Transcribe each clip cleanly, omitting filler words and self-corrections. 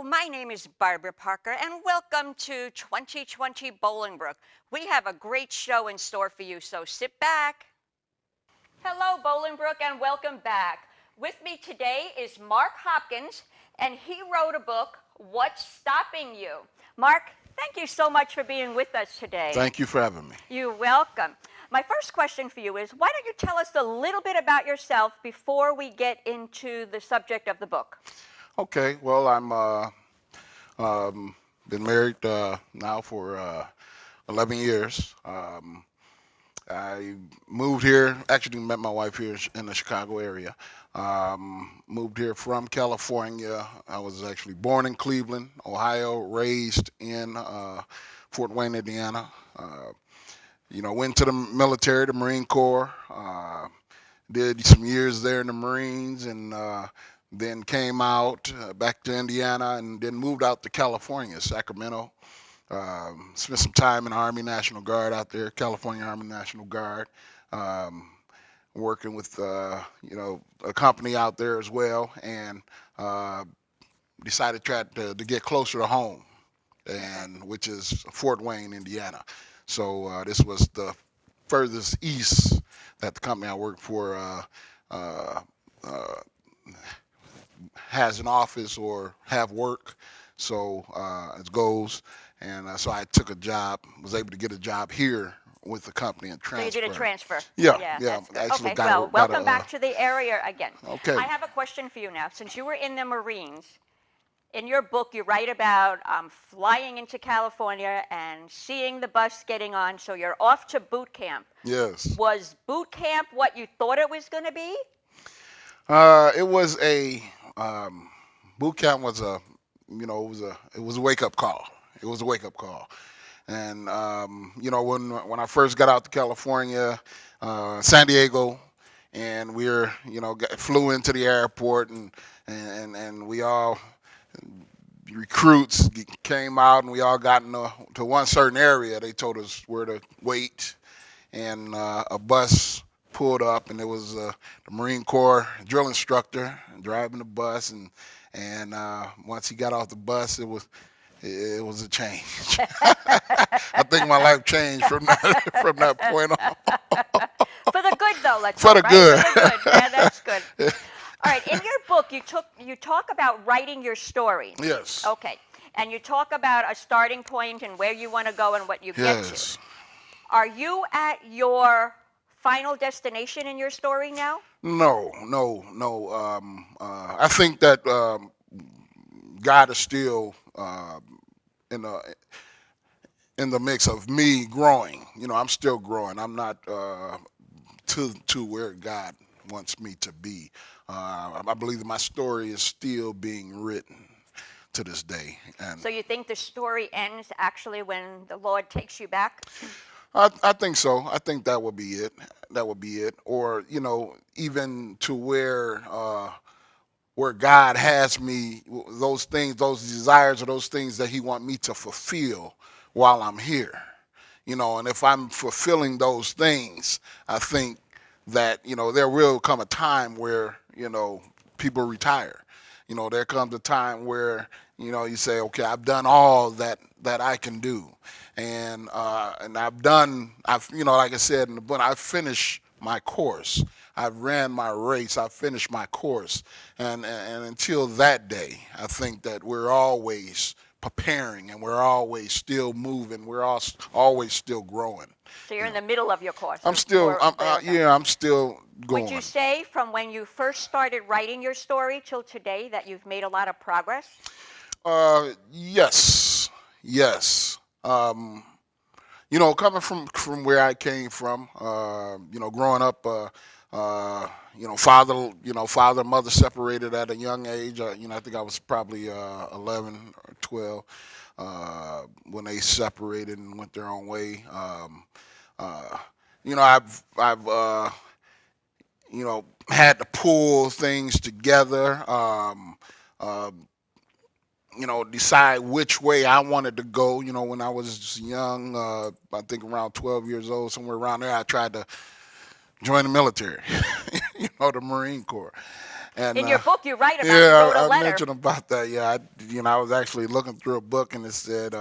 My name is Barbara Parker, and welcome to 2020 Bolingbrook. We have a great show in store for you, so sit back. Hello, Bolingbrook, and welcome back. With me today is Mark Hopkins, and he wrote a book, What's Stopping You? Mark, thank you so much for being with us today. Thank you for having me. You're welcome. My first question for you is, why don't you tell us a little bit about yourself before we get into the subject of the book? Okay, well, I'm been married now for 11 years. I moved here, actually met my wife here in the Chicago area. Moved here from California. I was actually born in Cleveland, Ohio, raised in Fort Wayne, Indiana. Went to the military, the Marine Corps. Did some years there in the Marines, and then came out back to Indiana, and then moved out to California, Sacramento. Spent some time in the Army National Guard out there, California Army National Guard, working with a company out there as well, and decided to get closer to home, and which is Fort Wayne, Indiana. So this was the furthest east that the company I worked for has an office or have work. So it goes. And so I took a job, was able to get a job here with the company and transfer. So you did a transfer. Yeah. That's good. Actually Okay, welcome back to the area again. Okay. I have a question for you now. Since you were in the Marines, in your book you write about flying into California and seeing the bus getting on, so you're off to boot camp. Yes. Was boot camp what you thought it was going to be? It was a boot camp was a it was a wake up call. It was a wake up call, and when I first got out to California, San Diego, and we were flew into the airport, and we all recruits came out, and we all got to one certain area. They told us where to wait, and a bus pulled up, and it was the Marine Corps drill instructor driving the bus, and once he got off the bus, it was a change. I think my life changed from that point on. For the good, though. Let's For hope, the right? good. For the good. Yeah, that's good. All right. In your book, you talk about writing your story. Yes. Okay. And you talk about a starting point and where you want to go and what you get Yes. to. Are you at your final destination in your story now? No. I think that God is still in the mix of me growing. I'm still growing. I'm not to where God wants me to be. I believe that my story is still being written to this day. And so you think the story ends actually when the Lord takes you back? I think so. I think that would be it. That would be it. Or even to where God has me, those things, those desires, or those things that He want me to fulfill while I'm here. And if I'm fulfilling those things, I think that there will come a time where people retire. There comes a time where you say, okay, I've done all that I can do, and I've like I said in the book, I've finished my course. I've ran my race. I've finished my course, and until that day, I think that we're always preparing, and we're always still moving. We're always still growing. So you're in the middle of your course. I'm still going. Would you say from when you first started writing your story till today that you've made a lot of progress? Yes. Coming from where I came from, growing up, father, mother separated at a young age. I think I was probably 11 or 12 when they separated and went their own way. I've had to pull things together. Decide which way I wanted to go. When I was young, I think around 12 years old, somewhere around there, I tried to join the military, the Marine Corps. And In your book, you write about you yeah, wrote a I letter. mentioned about that. Yeah, I was actually looking through a book and it said,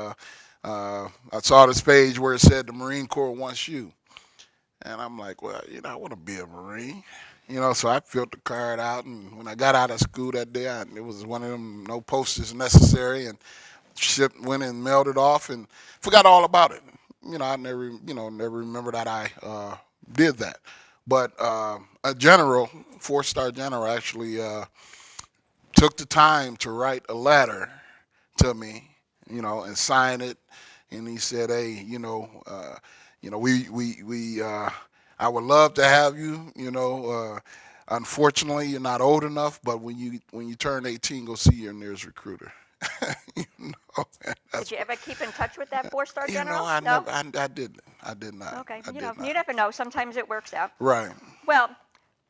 I saw this page where it said the Marine Corps wants you. And I'm like, well, I want to be a Marine. So I filled the card out, and when I got out of school that day, it was one of them no postage necessary, and went and mailed it off, and forgot all about it. I never remember that I did that. But a general, 4-star general, actually took the time to write a letter to me, and sign it, and he said, "Hey, I would love to have you. Unfortunately, you're not old enough, but when you turn 18, go see your nearest recruiter." you know, Did that's you ever keep in touch with that 4-star general? I No? never, I didn't, I did not, Okay. I did You not. never know. Sometimes it works out. Right. Well,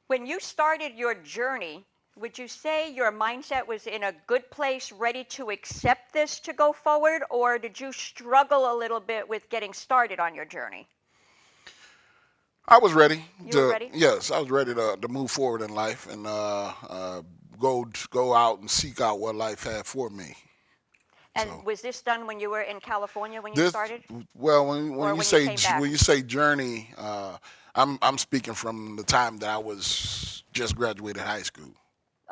when you started your journey, would you say your mindset was in a good place, ready to accept this to go forward, or did you struggle a little bit with getting started on your journey? I was ready You were to, ready? yes, I was ready to move forward in life and go out and seek out what life had for me. And So was this done when you were in California when you this, started, well, when or you when you say came back? journey, I'm speaking from the time that I was just graduated high school.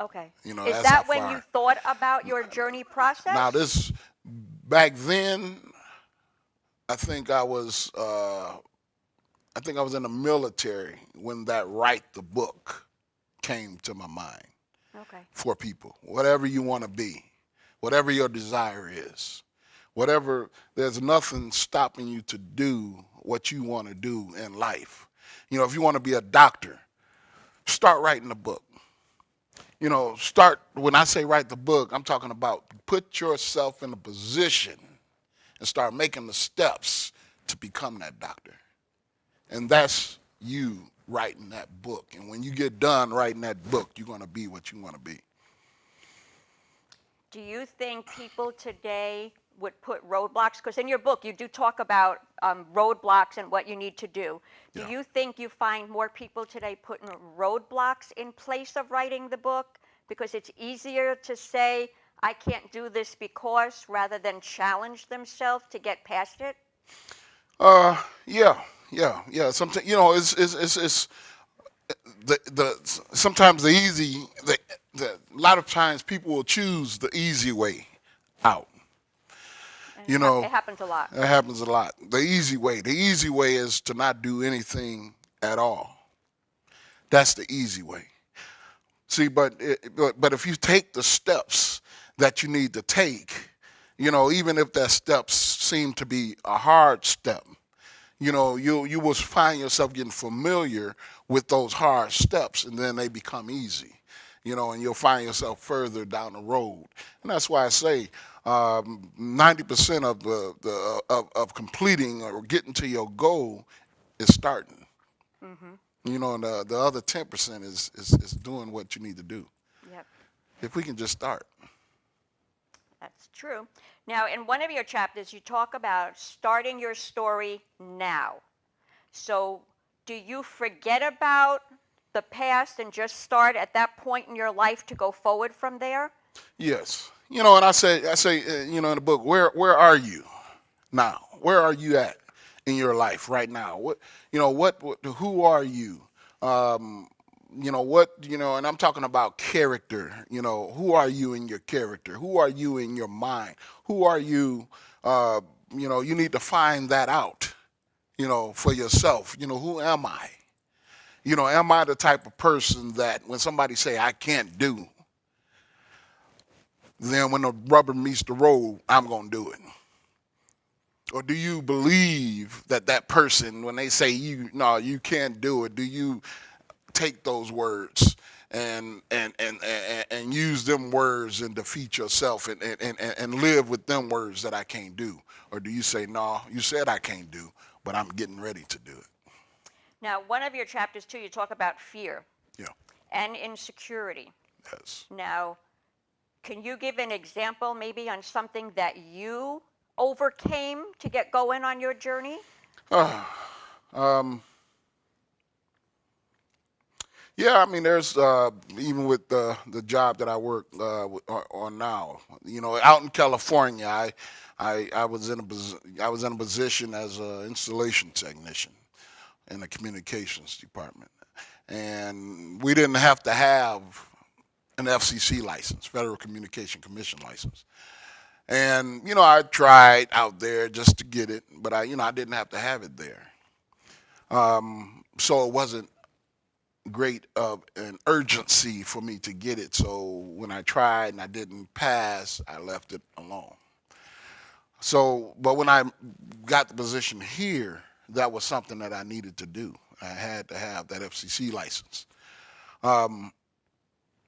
Okay. Is That's how that when you far. thought about your journey Now process? this back then, I think I was in the military when that write the book came to my mind Okay. for people. Whatever you want to be, whatever your desire is, whatever, there's nothing stopping you to do what you want to do in life. If you want to be a doctor, start writing the book. When I say write the book, I'm talking about put yourself in a position and start making the steps to become that doctor. And that's you writing that book. And when you get done writing that book, you're going to be what you want to be. Do you think people today would put roadblocks? Because in your book, you do talk about roadblocks and what you need to do. Do Yeah. you think you find more people today putting roadblocks in place of writing the book? Because it's easier to say, I can't do this because, rather than challenge themselves to get past it? Yeah, yeah. Sometimes it's sometimes a lot of times people will choose the easy way out. And You know, it happens a lot. that happens a lot. The easy way. The easy way is to not do anything at all. That's the easy way. See, but if you take the steps that you need to take, even if that steps seem to be a hard step, you will find yourself getting familiar with those hard steps, and then they become easy. And you'll find yourself further down the road. And that's why I say 90% of of completing or getting to your goal is starting. Mm-hmm. And the other 10% is doing what you need to do. Yep, If we can just start. that's true. Now, in one of your chapters, you talk about starting your story now. So, do you forget about the past and just start at that point in your life to go forward from there? Yes. And I say, in the book, where are you now? Where are you at in your life right now? Who are you? Um, and I'm talking about character. Who are you in your character? Who are you in your mind? Who are you? You need to find that out, for yourself. Who am I? Am I the type of person that when somebody say I can't do, then when the rubber meets the road, I'm going to do it? Or do you believe that that person, when they say you can't do it, do you take those words and use them words and defeat yourself and live with them words that I can't do? Or do you say, no, you said I can't do, but I'm getting ready to do it? Now, one of your chapters, too, you talk about fear Yeah. and insecurity. Yes. Now, can you give an example maybe on something that you overcame to get going on your journey? Uh, um, Yeah, I mean, there's even with the job that I work on now. You know, out in California, I was in I was in a position as an installation technician in the communications department, and we didn't have to have an FCC license, Federal Communication Commission license. And you know, I tried out there just to get it, but I didn't have to have it there. So it wasn't great of an urgency for me to get it. So when I tried and I didn't pass, I left it alone. So, but when I got the position here, that was something that I needed to do. I had to have that FCC license. Um,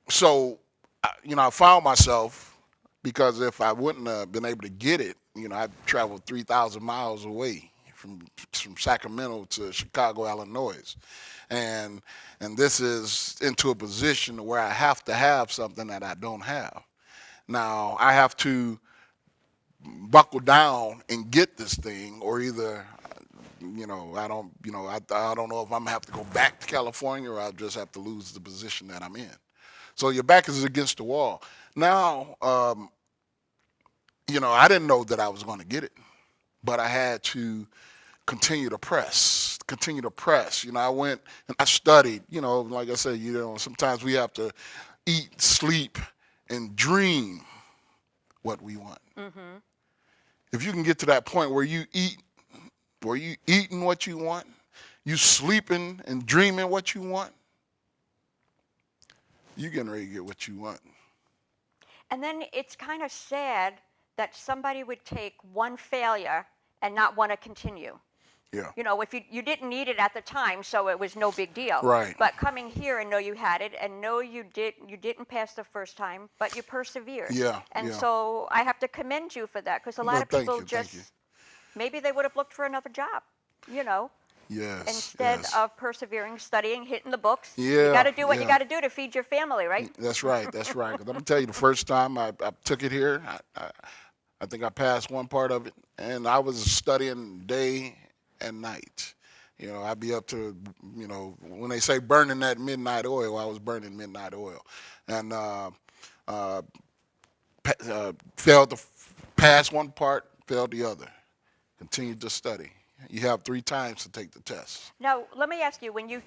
so, I found myself, because if I wouldn't have been able to get it, I traveled 3,000 miles away from Sacramento to Chicago, Illinois, and and this is into a position where I have to have something that I don't have. Now I have to buckle down and get this thing, or either I don't know if I'm gonna have to go back to California, or I'll just have to lose the position that I'm in. So your back is against the wall. Now, I didn't know that I was going to get it, but I had to continue to press. I went and I studied. Like I said, sometimes we have to eat, sleep, and dream what we want. Mm-hmm. If you can get to that point where you eating what you want, you sleeping and dreaming what you want, you getting ready to get what you want. And then it's kind of sad that somebody would take one failure and not want to continue. Yeah. If you didn't need it at the time, so it was no big deal. Right. But coming here and know you had it, and know you didn't pass the first time, but you persevered. Yeah. And Yeah. so I have to commend you for that, because a lot Well, of thank people you. Thank you. maybe they would have looked for another job, Yes. instead Yes. of persevering, studying, hitting the books. Yeah. You got to do what you Yeah. got to do to feed your family, right? That's right. That's right. 'Cause let me tell you, the first time I took it here, I think I passed one part of it, and I was studying day and night. I'd be up to, when they say burning that midnight oil, I was burning midnight oil, and uh, failed to pass one part, failed the other. Continued to study. You have 3 times to take the test. Now, let me ask you, when you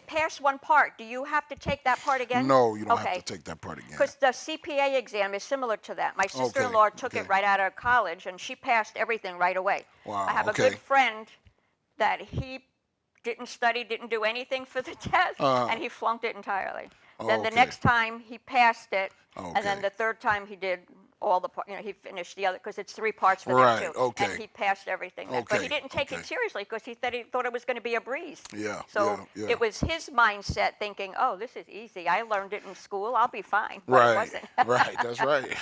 pass one part, do you have to take that part again? No, you don't have Okay. to take that part again. Because the CPA exam is similar to that. My Okay. sister-in-law took Okay. it right out of college, and she passed everything right away. Wow. I have a Okay. good friend that he didn't study, didn't do anything for the test, and he flunked it entirely. Then the Okay. next time he passed it, and then Okay. the third time he did all the he finished the other, because it's 3 parts for Right, them too. okay. And he passed everything then. But he Okay, didn't take okay. it seriously, because he thought it was going to be a breeze. Yeah. So yeah, yeah. it was his mindset thinking, oh, this is easy. I learned it in school. I'll be fine. But Right. it wasn't. Right. That's right.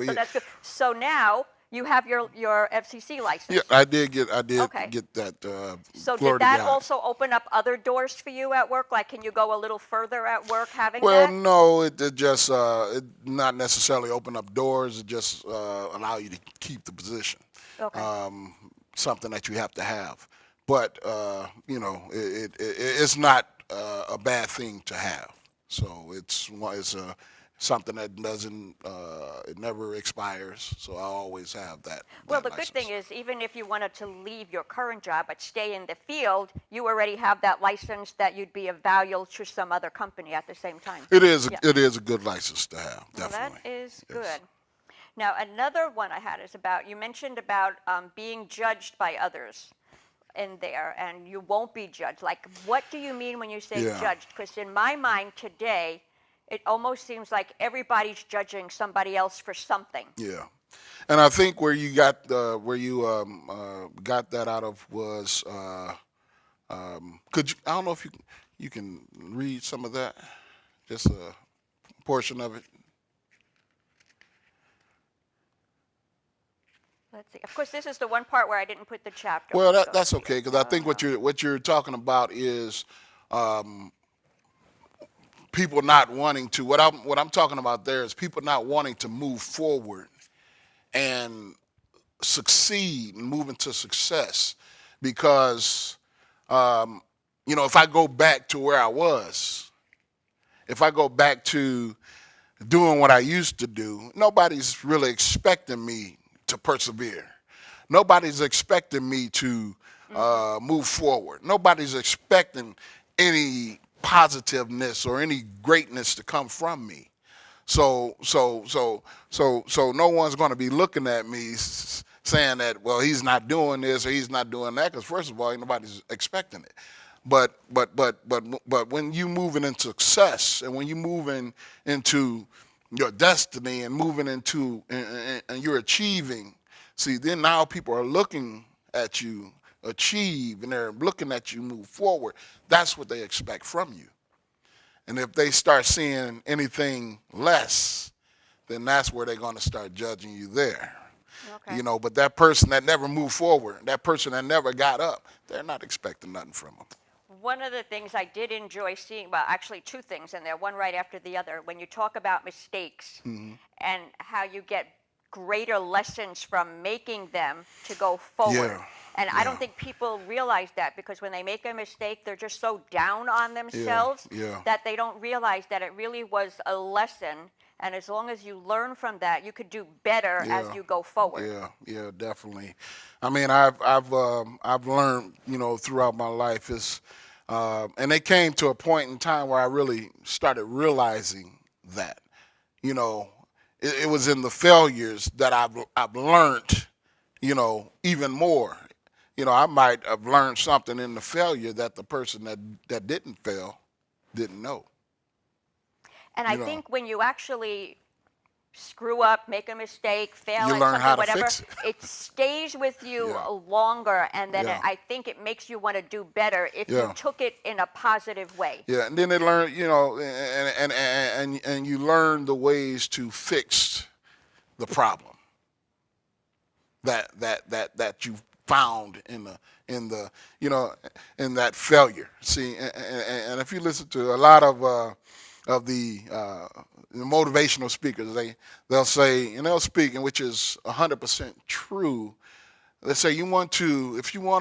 So that's good. So now you have your FCC license. Yeah, I did get Okay. that. So Glory did to that God. also open up other doors for you at work? Like, can you go a little further at work having Well, that? no, it just it not necessarily open up doors. It just allow you to keep the position. Okay. Something that you have to have, but it's not a bad thing to have. So it's something that doesn't it never expires. So I always have that. Well, that the license. good thing is, even if you wanted to leave your current job but stay in the field, you already have that license that you'd be of value to some other company at the same time. It is. Yeah. It is a good license to have. Well, Definitely. that is Yes. good. Now, another one I had is about, you mentioned about being judged by others in there, and you won't be judged. Like, what do you mean when you say Yeah. judged? Because in my mind today, it almost seems like everybody's judging somebody else for something. Yeah. And I think where you got got that out of was could you, I don't know if you can read some of that, just a portion of it. Let's see. Of course, this is the one part where I didn't put the chapter. Well, So that's let's see. okay, because I think what you're talking about is um, people not wanting to. What I'm talking about there is people not wanting to move forward and succeed and move into success, because if I go back to where I was, if I go back to doing what I used to do, nobody's really expecting me to persevere. Nobody's expecting me to move forward. Nobody's expecting any positiveness or any greatness to come from me. So no one's going to be looking at me saying that, well, he's not doing this or he's not doing that, because first of all, ain't nobody's expecting it. But when you moving into success, and when you moving into your destiny, and moving into and you're achieving, see, then now people are looking at you achieve, and they're looking at you move forward. That's what they expect from you. And if they start seeing anything less, then that's where they're going to start judging you there. Okay. But that person that never moved forward, that person that never got up, they're not expecting nothing from them. One of the things I did enjoy seeing, well, actually two things in there, one right after the other, when you talk about mistakes and how you get greater lessons from making them to go forward. Yeah. And I don't think people realize that, because when they make a mistake, they're just so down on themselves that they don't realize that it really was a lesson. And as long as you learn from that, you could do better as you go forward. Yeah, definitely. I mean, I've learned, throughout my life and it came to a point in time where I really started realizing that, it was in the failures that I've learned, even more. I might have learned something in the failure that the person that didn't fail didn't know. And I think when you actually screw up, make a mistake, fail You at learn something, how to whatever, fix it. it stays with you Yeah. longer, and then Yeah. I think it makes you want to do better if Yeah. you took it in a positive way. Yeah, and then they learn, and you learn the ways to fix the problem that you found in the in that failure. See, and if you listen to a lot of the motivational speakers, they'll say, and they'll speak, and which is 100% true. They say if you want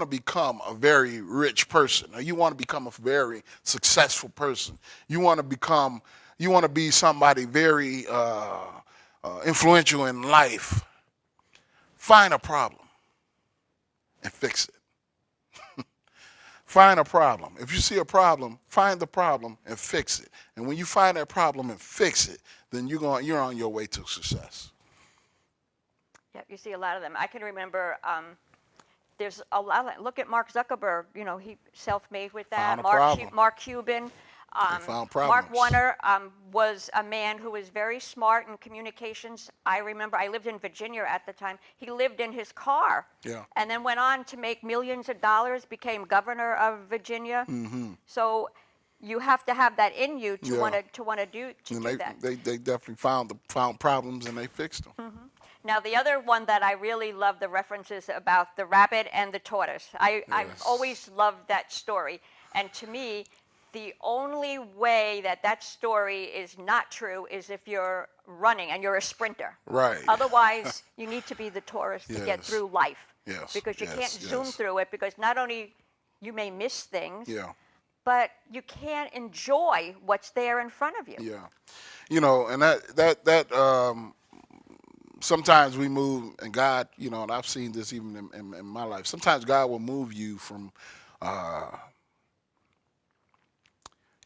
to become a very rich person, or you want to become a very successful person, you want to be somebody very influential in life, find a problem and fix it. Find a problem. If you see a problem, find the problem and fix it. And when you find that problem and fix it, then you're on your way to success. Yeah, you see a lot of them. I can remember there's a lot of, look at Mark Zuckerberg, he self-made with that. Found a problem. Mark Cuban. They found Mark problems. Warner was a man who was very smart in communications. I remember I lived in Virginia at the time. He lived in his car, and then went on to make millions of dollars, became governor of Virginia. Mm-hmm. So you have to have that in you to Yeah. want to do that. They definitely found problems and they fixed them. Mm-hmm. Now, the other one that I really love the references about the rabbit and the tortoise. I've always loved that story. And to me, the only way that story is not true is if you're running and you're a sprinter. Right. Otherwise, you need to be the tortoise to get Yes. through life. Yes. Because you Yes. can't zoom Yes. through it, because not only you may miss things, Yeah. but you can't enjoy what's there in front of you. Yeah. And that sometimes we move, and God, and I've seen this even in my life. Sometimes God will move you from,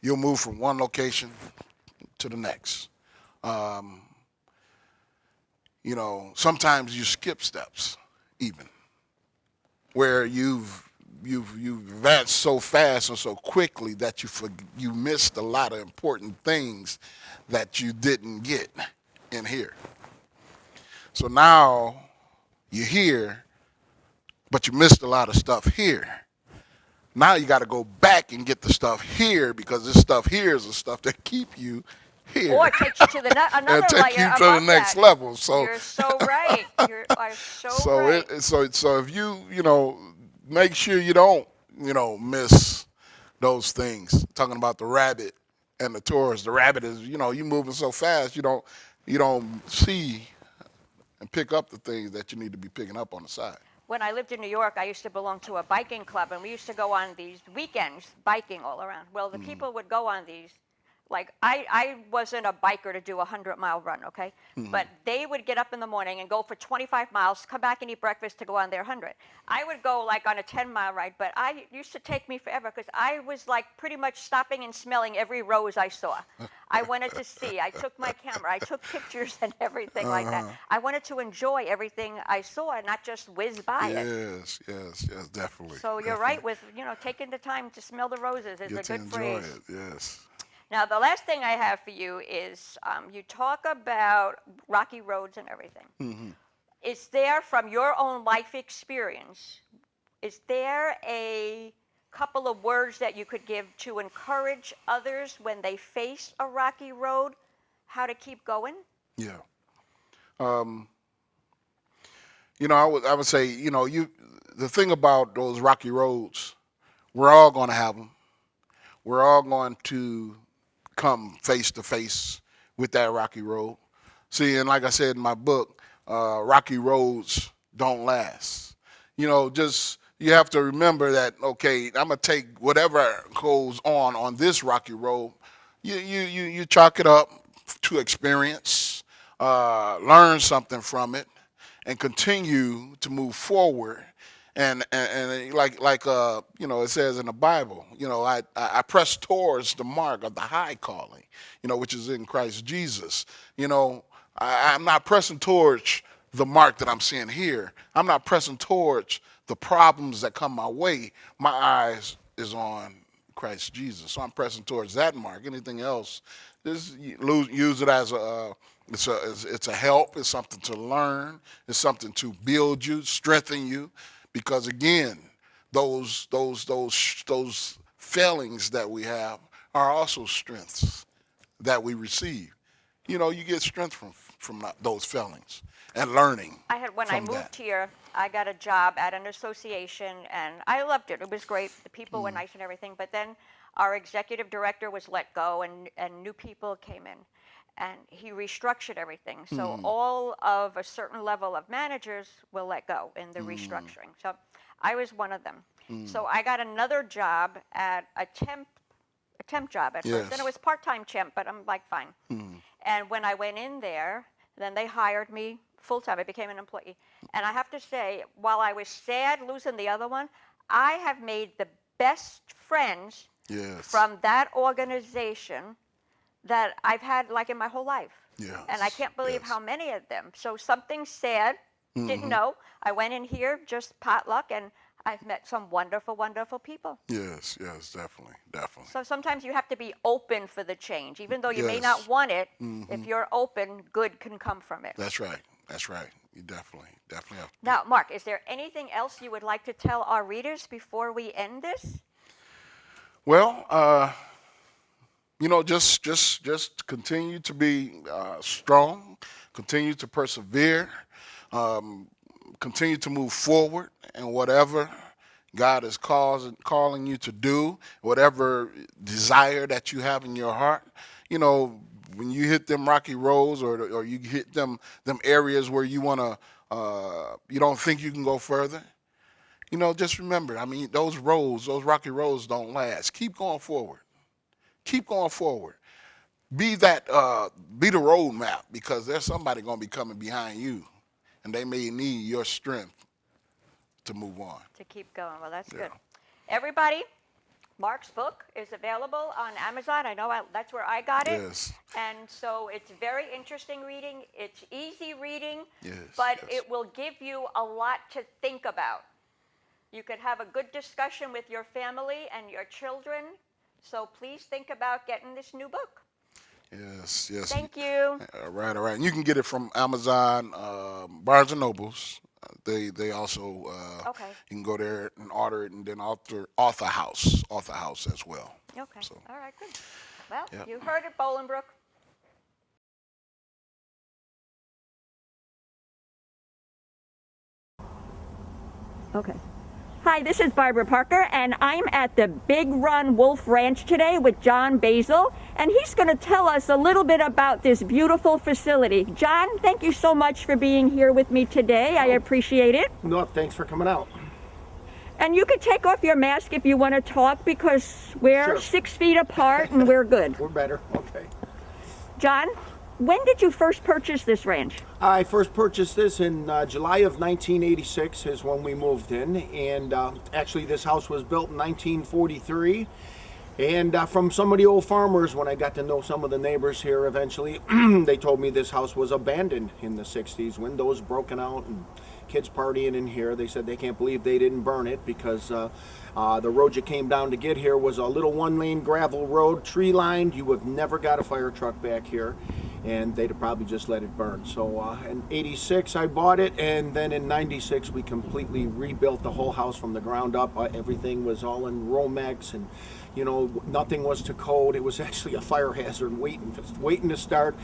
you'll move from one location to the next. Sometimes you skip steps, even where you've advanced so fast and so quickly that you missed a lot of important things that you didn't get in here. So now you're here, but you missed a lot of stuff here. Now you got to go back and get the stuff here, because this stuff here is the stuff that keep you here. Or it takes you to another and take layer you to the above next that. level. So You're so right. You are so right. So if you make sure you don't miss those things. Talking about the rabbit and the tortoise. The rabbit is you moving so fast you don't see and pick up the things that you need to be picking up on the side. when I lived in New York, I used to belong to a biking club, and we used to go on these weekends biking all around. Well, the people would go on these. Like, I wasn't a biker to do a 100-mile run, okay? But they would get up in the morning and go for 25 miles, come back and eat breakfast to go on their 100. I would go like on a 10-mile ride, but I used to take me forever because I was like pretty much stopping and smelling every rose I saw. I wanted to see. I took my camera. I took pictures and everything like that. I wanted to enjoy everything I saw and not just whiz by it. Yes, yes, yes, definitely. So you're right with, taking the time to smell the roses is Get a to good enjoy phrase. it, yes. Now, the last thing I have for you is you talk about rocky roads and everything. Mm-hmm. Is there, from your own life experience, is there a couple of words that you could give to encourage others when they face a rocky road, how to keep going? Yeah. I would say, the thing about those rocky roads, we're all going to have them. We're all going to come face to face with that rocky road. See, and like I said in my book, rocky roads don't last. Just you have to remember that. Okay, I'm gonna take whatever goes on this rocky road. You chalk it up to experience, learn something from it, and continue to move forward. And it says in the Bible, I press towards the mark of the high calling, which is in Christ Jesus. I'm not pressing towards the mark that I'm seeing here. I'm not pressing towards the problems that come my way. My eyes is on Christ Jesus. So I'm pressing towards that mark. Anything else, just use it as it's a help. It's something to learn. It's something to build you, strengthen you, because again, those failings that we have are also strengths that we receive. You get strength from those failings and learning When I from that. moved here, I got a job at an association, and I loved it. It was great. The people were nice and everything. But then our executive director was let go, and new people came in, and he restructured everything. So all of a certain level of managers will let go in the restructuring. So I was one of them. So I got another job at a temp job at first, and it Yes. was part-time temp, but I'm like, fine. And when I went in there, then they hired me full-time. I became an employee. And I have to say, while I was sad losing the other one, I have made the best friends Yes. from that organization that I've had like in my whole life. Yes. And I can't believe Yes. how many of them. So something sad, didn't know. I went in here just potluck, and I've met some wonderful, wonderful people. Yes, yes, definitely, definitely. So sometimes you have to be open for the change. Even though you may Yes. not want it, if you're open, good can come from it. That's right. That's right. You definitely have to be. Now, Mark, is there anything else you would like to tell our readers before we end this? Well, just continue to be strong, continue to persevere, continue to move forward in whatever God is calling you to do, whatever desire that you have in your heart. When you hit them rocky roads, or you hit them areas where you you don't think you can go further. Just remember, those rocky roads don't last. Keep going forward. Keep going forward. Be the roadmap, because there's somebody going to be coming behind you, and they may need your strength to move on. To keep going. Well, that's Yeah. good. Everybody, Mark's book is available on Amazon. I know that's where I got it. Yes. And so it's very interesting reading. It's easy reading, Yes. but Yes. it will give you a lot to think about. You could have a good discussion with your family and your children. So please think about getting this new book. Yes. Yes. Thank you. All right. All right. And you can get it from Amazon, Barnes and Nobles. They also Okay. you can go there and order it, and then Author House as well. Okay. So. All right, good. Well, Yep. you heard it, Bolingbrook. Okay. Hi, this is Barbara Parker, and I'm at the Big Run Wolf Ranch today with John Basile, and he's going to tell us a little bit about this beautiful facility. John, thank you so much for being here with me today. I appreciate it. No, thanks for coming out. And you can take off your mask if you want to talk, because we're Sure. 6 feet apart and we're good. We're better. Okay. John, when did you first purchase this ranch? I first purchased this in July of 1986 is when we moved in, and actually this house was built in 1943. And from some of the old farmers, when I got to know some of the neighbors here eventually, they told me this house was abandoned in the 60s, windows broken out and kids partying in here. They said they can't believe they didn't burn it because the road you came down to get here was a little one-lane gravel road, tree-lined. You would have never got a fire truck back here, and they'd have probably just let it burn. So in 86 I bought it, and then in 96 we completely rebuilt the whole house from the ground up. Everything was all in Romex, and you know, nothing was to code. It was actually a fire hazard waiting to start.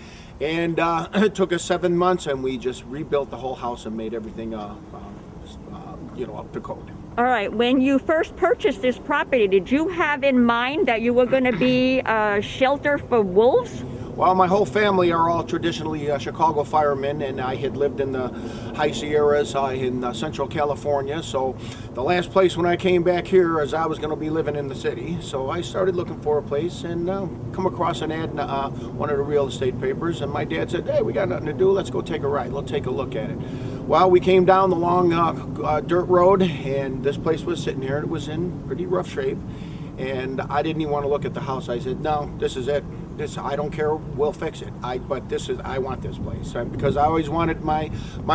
And it took us 7 months, and we just rebuilt the whole house and made everything, you know, up to code. All right, when you first purchased this property, did you have in mind that you were going to be a shelter for wolves? Well, my whole family are all traditionally Chicago firemen, and I had lived in the high Sierras in Central California. So the last place when I came back here is I was going to be living in the city. So I started looking for a place and come across an ad in one of the real estate papers. And my dad said, "Hey, we got nothing to do. Let's go take a ride. Let's take a look at it." Well, we came down the long dirt road, and this place was sitting here. It was in pretty rough shape. And I didn't even want to look at the house. I said, "No, this is it. I don't care. We'll fix it. I want this place because I always wanted my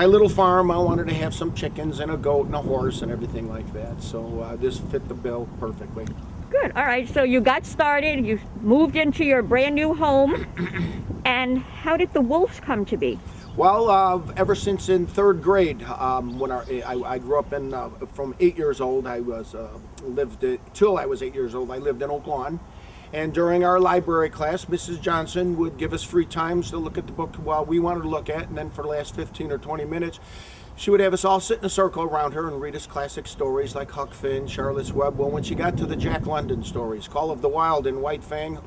little farm. I wanted to have some chickens and a goat and a horse and everything like that. So this fit the bill perfectly." Good. All right. So you got started. You moved into your brand new home. And how did the wolves come to be? Well, ever since in third grade, when I grew up in from 8 years old, I was till I was 8 years old. I lived in Oak Lawn. And during our library class, Mrs. Johnson would give us free times to look at the book while we wanted to look at, and then for the last 15 or 20 minutes, she would have us all sit in a circle around her and read us classic stories like Huck Finn, Charlotte's Web. Well, when she got to the Jack London stories, Call of the Wild and White Fang,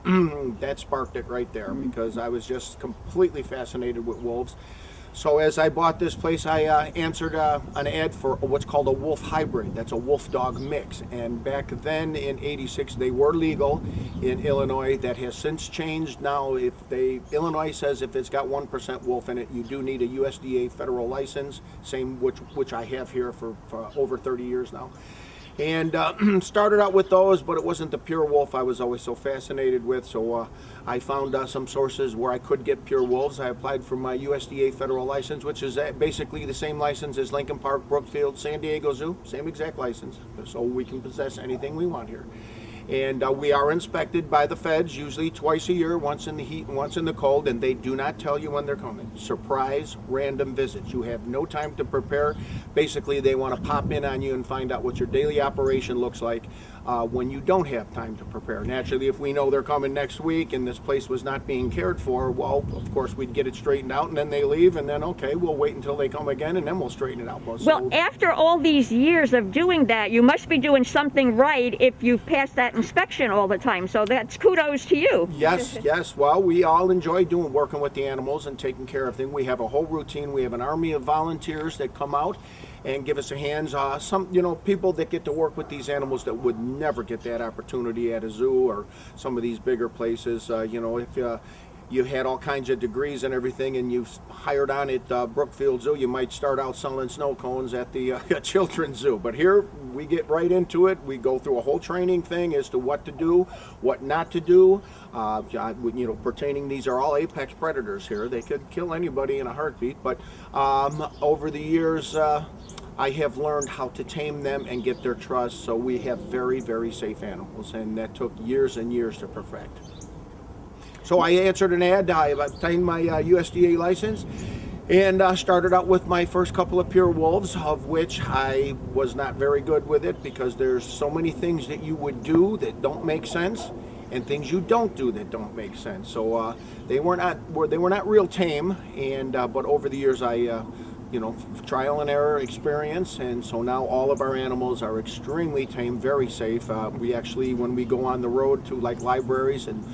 that sparked it right there because I was just completely fascinated with wolves. So as I bought this place, I answered an ad for what's called a wolf hybrid. That's a wolf dog mix. And back then in 86, they were legal in Illinois. That has since changed. Now, Illinois says if it's got 1% wolf in it, you do need a USDA federal license, same which I have here for over 30 years now. And started out with those, but it wasn't the pure wolf I was always so fascinated with. So I found some sources where I could get pure wolves. I applied for my USDA federal license, which is basically the same license as Lincoln Park, Brookfield, San Diego Zoo, same exact license. So we can possess anything we want here. And we are inspected by the feds, usually twice a year, once in the heat and once in the cold, and they do not tell you when they're coming. Surprise, random visits. You have no time to prepare. Basically, they want to pop in on you and find out what your daily operation looks like when you don't have time to prepare. Naturally, if we know they're coming next week and this place was not being cared for, well, of course, we'd get it straightened out, and then they leave, and then, okay, we'll wait until they come again, and then we'll straighten it out. Well, after all these years of doing that, you must be doing something right if you've passed that inspection all the time. So that's kudos to you. Yes, yes. Well, we all enjoy working with the animals and taking care of them. We have a whole routine. We have an army of volunteers that come out and give us a hands. Some, people that get to work with these animals that would never get that opportunity at a zoo or some of these bigger places. If you had all kinds of degrees and everything, and you hired on at Brookfield Zoo, you might start out selling snow cones at the children's zoo. But here, we get right into it. We go through a whole training thing as to what to do, what not to do. Pertaining, these are all apex predators here. They could kill anybody in a heartbeat. But over the years, I have learned how to tame them and get their trust. So we have very, very safe animals, and that took years and years to perfect. So I answered an ad, I obtained my USDA license, and started out with my first couple of pure wolves, of which I was not very good with it because there's so many things that you would do that don't make sense and things you don't do that don't make sense. So they were not real tame, and but over the years I trial and error experience, and so now all of our animals are extremely tame, very safe. We actually, when we go on the road to like libraries and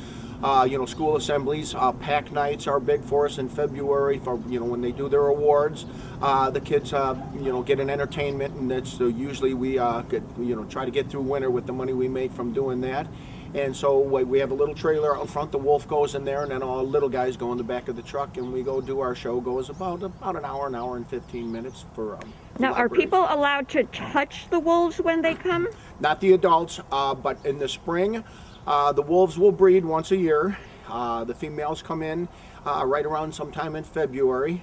school assemblies, pack nights are big for us in February. For when they do their awards, the kids get an entertainment, and that's usually we try to get through winter with the money we make from doing that. And so we have a little trailer out in front. The wolf goes in there, and then all the little guys go in the back of the truck, and we go do our show. Goes about an hour and 15 minutes for. Now, are people allowed to touch the wolves when they come? Not the adults, but in the spring, the wolves will breed once a year. The females come in right around sometime in February.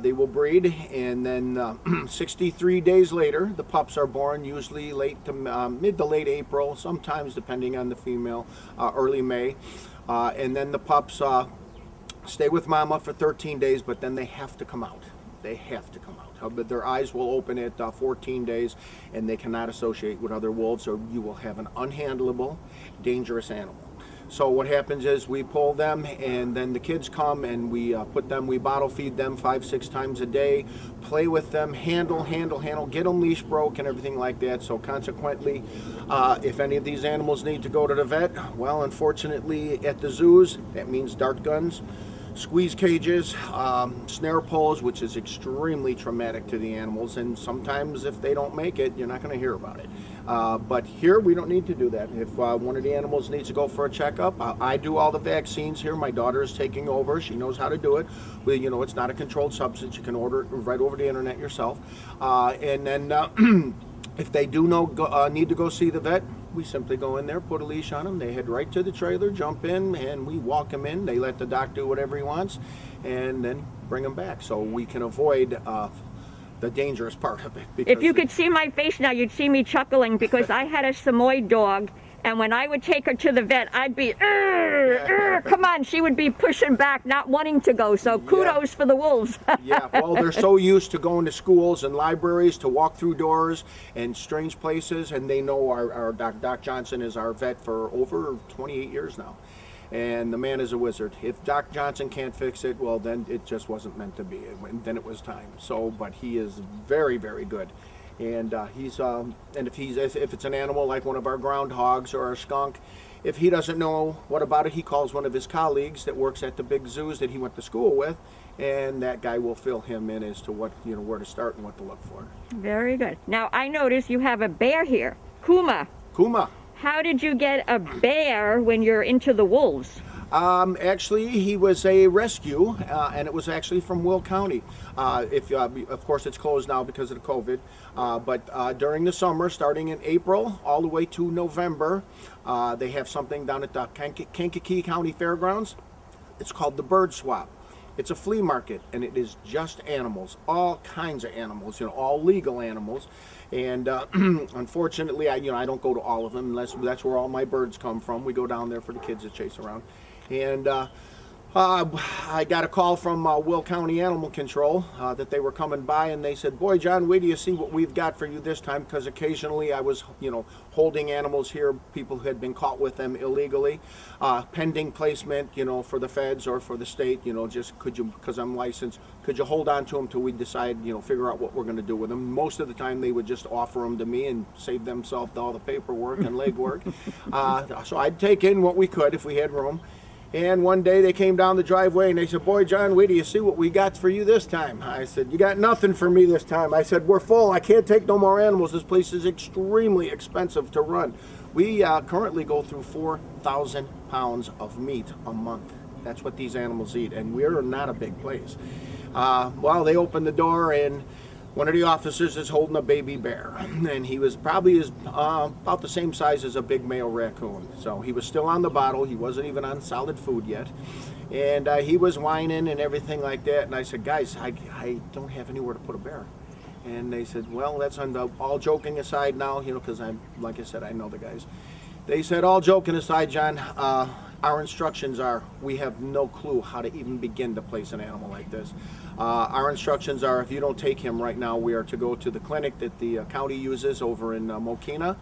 They will breed, and then 63 days later, the pups are born, usually mid to late April, sometimes depending on the female, early May. And then the pups stay with mama for 13 days, but then they have to come out. They have to come out. But their eyes will open at 14 days, and they cannot associate with other wolves, or you will have an unhandleable, dangerous animal. So what happens is we pull them, and then the kids come, and we bottle feed them 5-6 times a day, play with them, handle, get them leash broke and everything like that. So consequently, if any of these animals need to go to the vet, well, unfortunately at the zoos, that means dart guns, squeeze cages, snare pulls, which is extremely traumatic to the animals, and sometimes if they don't make it, you're not going to hear about it. But here we don't need to do that. If one of the animals needs to go for a checkup, I do all the vaccines here. My daughter is taking over. She knows how to do it. It's not a controlled substance. You can order it right over the internet yourself. And then if they do need to go see the vet, we simply go in there, put a leash on them. They head right to the trailer, jump in, and we walk them in. They let the doc do whatever he wants, and then bring them back. So we can avoid the dangerous part of it. If you could see my face now, you'd see me chuckling, because I had a Samoyed dog, and when I would take her to the vet, I'd be, come on, she would be pushing back, not wanting to go. So kudos for the wolves. Yeah, well, they're so used to going to schools and libraries to walk through doors and strange places, and they know our Doc Johnson is our vet for over 28 years now. And the man is a wizard. If Doc Johnson can't fix it, well, then it just wasn't meant to be. Then it was time. So, but he is very, very good. And if it's an animal like one of our groundhogs or a skunk, if he doesn't know what about it, he calls one of his colleagues that works at the big zoos that he went to school with, and that guy will fill him in as to what, where to start and what to look for. Very good. Now, I notice you have a bear here, Kuma. How did you get a bear when you're into the wolves? Actually, he was a rescue, and it was actually from Will County. Of course, it's closed now because of the COVID, but during the summer, starting in April all the way to November, they have something down at the Kankakee County Fairgrounds. It's called the Bird Swap. It's a flea market, and it is just animals, all kinds of animals, all legal animals. And unfortunately, I don't go to all of them unless that's where all my birds come from. We go down there for the kids to chase around. And I got a call from Will County Animal Control that they were coming by, and they said, "Boy, John, wait till you see what we've got for you this time," because occasionally I was, holding animals here, people who had been caught with them illegally, pending placement, for the feds or for the state, just because I'm licensed, could you hold on to them till we decide, figure out what we're going to do with them. Most of the time they would just offer them to me and save themselves all the paperwork and legwork. So I'd take in what we could if we had room. And one day they came down the driveway and they said, "Boy, John, wait till you see what we got for you this time." I said, "You got nothing for me this time." I said, "We're full. I can't take no more animals. This place is extremely expensive to run." We currently go through 4,000 pounds of meat a month. That's what these animals eat, and we're not a big place. Well, they opened the door, and one of the officers is holding a baby bear, and he was probably about the same size as a big male raccoon. So he was still on the bottle. He wasn't even on solid food yet. And he was whining and everything like that. And I said, "Guys, I don't have anywhere to put a bear." And they said, "Well, that's all joking aside now, because like I said, I know the guys." They said, "All joking aside, John, our instructions are, we have no clue how to even begin to place an animal like this. Our instructions are, if you don't take him right now, we are to go to the clinic that the county uses over in Mokina.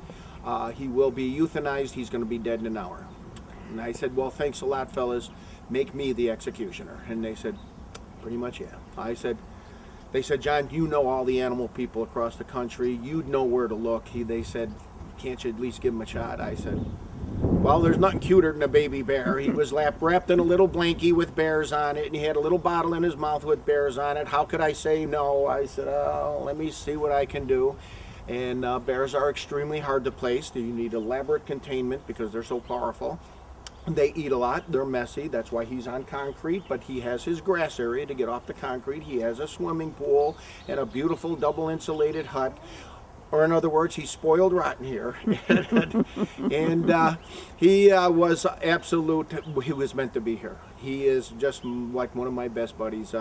He will be euthanized. He's going to be dead in an hour." And I said, "Well, thanks a lot, fellas. Make me the executioner." And they said, "Pretty much, yeah." I said, They said, John, you know all the animal people across the country. You'd know where to look. They said, can't you at least give him a shot? I said, well, there's nothing cuter than a baby bear. He was wrapped in a little blankie with bears on it, and he had a little bottle in his mouth with bears on it. How could I say no? I said, oh, let me see what I can do. And bears are extremely hard to place. You need elaborate containment because they're so powerful. They eat a lot. They're messy. That's why he's on concrete, but he has his grass area to get off the concrete. He has a swimming pool and a beautiful double insulated hut. Or in other words, he's spoiled rotten here. And he was absolute, he was meant to be here. He is just like one of my best buddies.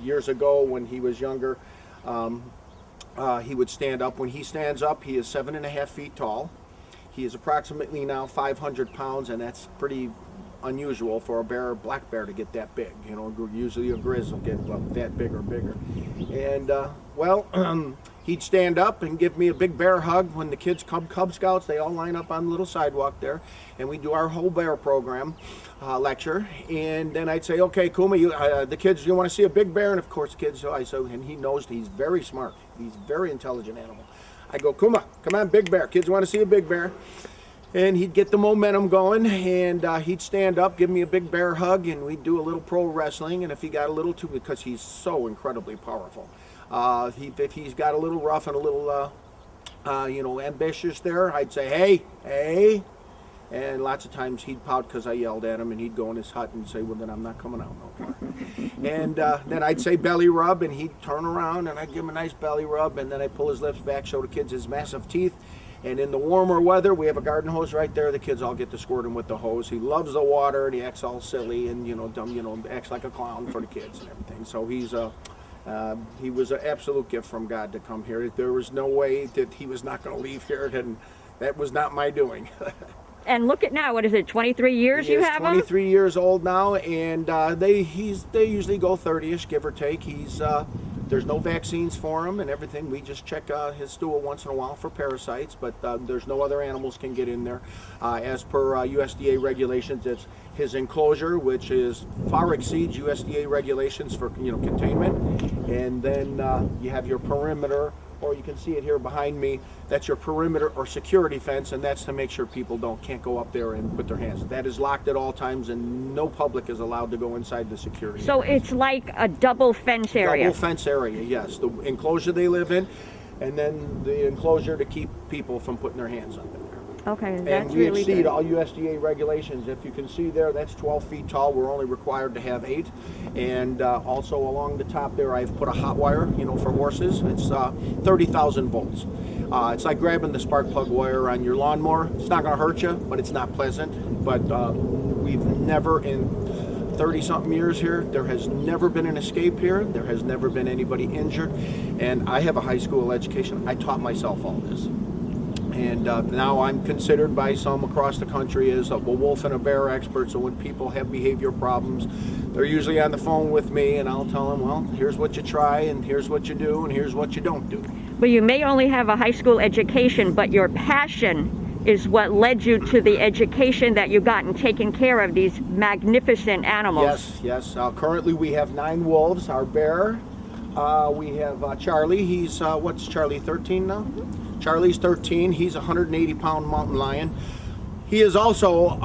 Years ago when he was younger, he would stand up. When he stands up, he is 7.5 feet tall. He is approximately now 500 pounds, and that's pretty unusual for a black bear to get that big. You know, usually a grizz will get that big or bigger. And he'd stand up and give me a big bear hug. When the kids Cub Scouts, they all line up on the little sidewalk there, and we do our whole bear program lecture. And then I'd say, okay, Kuma, the kids, you want to see a big bear? And of course, kids, and he knows he's very smart. He's a very intelligent animal. I go, Kuma, come on, big bear. Kids want to see a big bear. And he'd get the momentum going, and he'd stand up, give me a big bear hug, and we'd do a little pro wrestling. And if he got a little too, because he's so incredibly powerful, if he's got a little rough and a little, ambitious there, I'd say, hey. And lots of times he'd pout because I yelled at him, and he'd go in his hut and say, well, then I'm not coming out no more. And then I'd say belly rub, and he'd turn around, and I'd give him a nice belly rub, and then I'd pull his lips back, show the kids his massive teeth. And in the warmer weather, we have a garden hose right there. The kids all get to squirt him with the hose. He loves the water, and he acts all silly and, dumb, acts like a clown for the kids and everything. So he was an absolute gift from God to come here. There was no way that he was not going to leave here, and that was not my doing. And look at now, what is it, 23 years you have him? 23 years old now, and they usually go 30-ish, give or take. There's no vaccines for him and everything. We just check his stool once in a while for parasites, but there's no other animals can get in there. As per USDA regulations, it's his enclosure, which far exceeds USDA regulations for containment. And then you have your perimeter, or you can see it here behind me. That's your perimeter or security fence, and that's to make sure people can't go up there and put their hands. That is locked at all times, and no public is allowed to go inside the security. So it's like a double fence area. Double fence area, yes. The enclosure they live in, and then the enclosure to keep people from putting their hands up in there. Okay, that's and we really exceed good. all USDA regulations. If you can see there, that's 12 feet tall. We're only required to have 8. And also along the top there, I've put a hot wire, for horses. It's 30,000 volts. It's like grabbing the spark plug wire on your lawnmower. It's not going to hurt you, but it's not pleasant. But we've never, in 30-something years here, there has never been an escape here. There has never been anybody injured. And I have a high school education. I taught myself all this. And now I'm considered by some across the country as a wolf and a bear expert. So when people have behavior problems, they're usually on the phone with me, and I'll tell them, well, here's what you try, and here's what you do, and here's what you don't do. Well, you may only have a high school education, but your passion is what led you to the education that you got in taking care of these magnificent animals. Yes. Currently we have 9 wolves. Our bear, we have Charlie. He's, what's Charlie, 13 now? Charlie's 13. He's a 180-pound mountain lion. He is also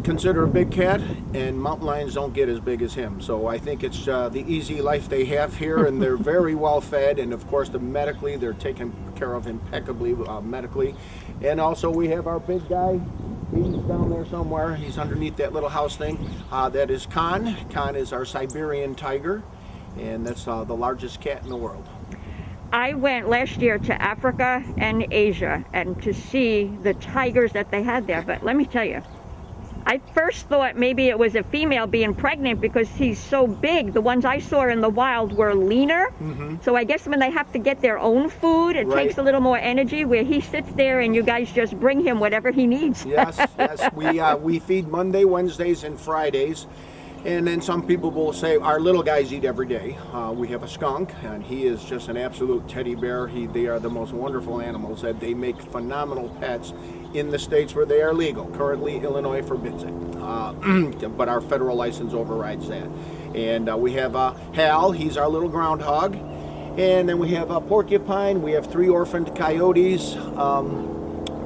considered a big cat, and mountain lions don't get as big as him. So I think it's the easy life they have here, and they're very well fed. And of course, medically, they're taken care of impeccably medically. And also, we have our big guy. He's down there somewhere. He's underneath that little house thing. That is Khan. Khan is our Siberian tiger, and that's the largest cat in the world. I went last year to Africa and Asia and to see the tigers that they had there. But let me tell you, I first thought maybe it was a female being pregnant because he's so big. The ones I saw in the wild were leaner. Mm-hmm. So I guess when they have to get their own food, it takes a little more energy, where he sits there and you guys just bring him whatever he needs. Yes. We feed Monday, Wednesdays, and Fridays. And then some people will say our little guys eat every day. We have a skunk, and he is just an absolute teddy bear. They are the most wonderful animals. That they make phenomenal pets in the states where they are legal. Currently, Illinois forbids it, but our federal license overrides that. And we have Hal. He's our little groundhog. And then we have a porcupine. We have 3 orphaned coyotes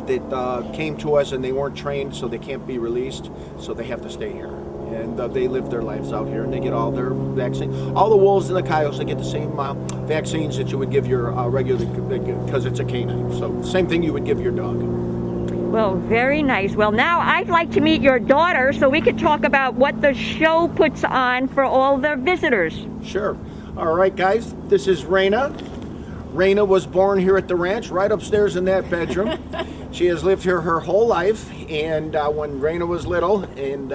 that came to us, and they weren't trained, so they can't be released, so they have to stay here. And they live their lives out here, and they get all their vaccines. All the wolves and the coyotes, they get the same vaccines that you would give your regular, because it's a canine. So same thing you would give your dog. Well, very nice. Well, now I'd like to meet your daughter so we could talk about what the show puts on for all the visitors. Sure. All right, guys, this is Rainah. Rainah was born here at the ranch, right upstairs in that bedroom. She has lived here her whole life, and when Rainah was little, and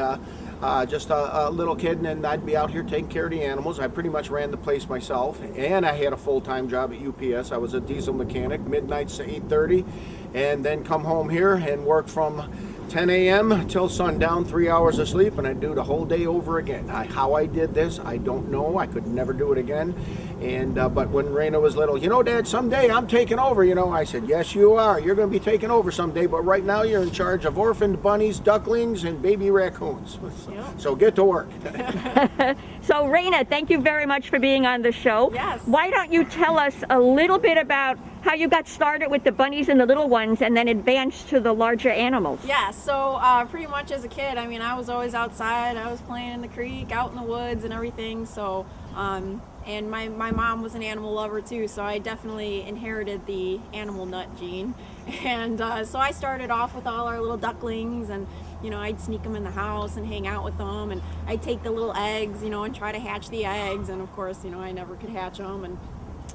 just a little kid, and then I'd be out here taking care of the animals. I pretty much ran the place myself, and I had a full-time job at UPS. I was a diesel mechanic, midnights to 8:30, and then come home here and work from 10 a.m. till sundown, 3 hours of sleep, and I do the whole day over again. How I did this, I don't know. I could never do it again. And but when Rainah was little, you know, Dad, someday I'm taking over. You know, I said, yes, you are. You're going to be taking over someday. But right now, you're in charge of orphaned bunnies, ducklings, and baby raccoons. So get to work. So, Rainah, thank you very much for being on the show. Yes. Why don't you tell us a little bit about how you got started with the bunnies and the little ones, and then advanced to the larger animals? Yeah, so pretty much as a kid, I mean, I was always outside. I was playing in the creek, out in the woods and everything. So, and my mom was an animal lover too, so I definitely inherited the animal nut gene. And so I started off with all our little ducklings, and you know, I'd sneak them in the house and hang out with them, and I'd take the little eggs, you know, and try to hatch the eggs, and of course, you know, I never could hatch them. And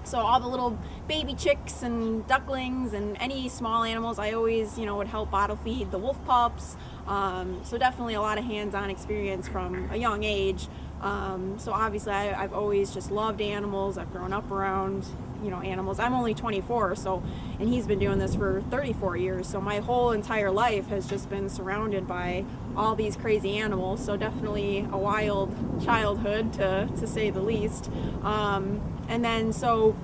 so all the little baby chicks and ducklings and any small animals, I always, you know, would help bottle feed the wolf pups. So definitely a lot of hands-on experience from a young age. So obviously I've always just loved animals. I've grown up around, you know, animals. I'm only 24, so, and he's been doing this for 34 years. So my whole entire life has just been surrounded by all these crazy animals. So definitely a wild childhood, to say the least. And then so,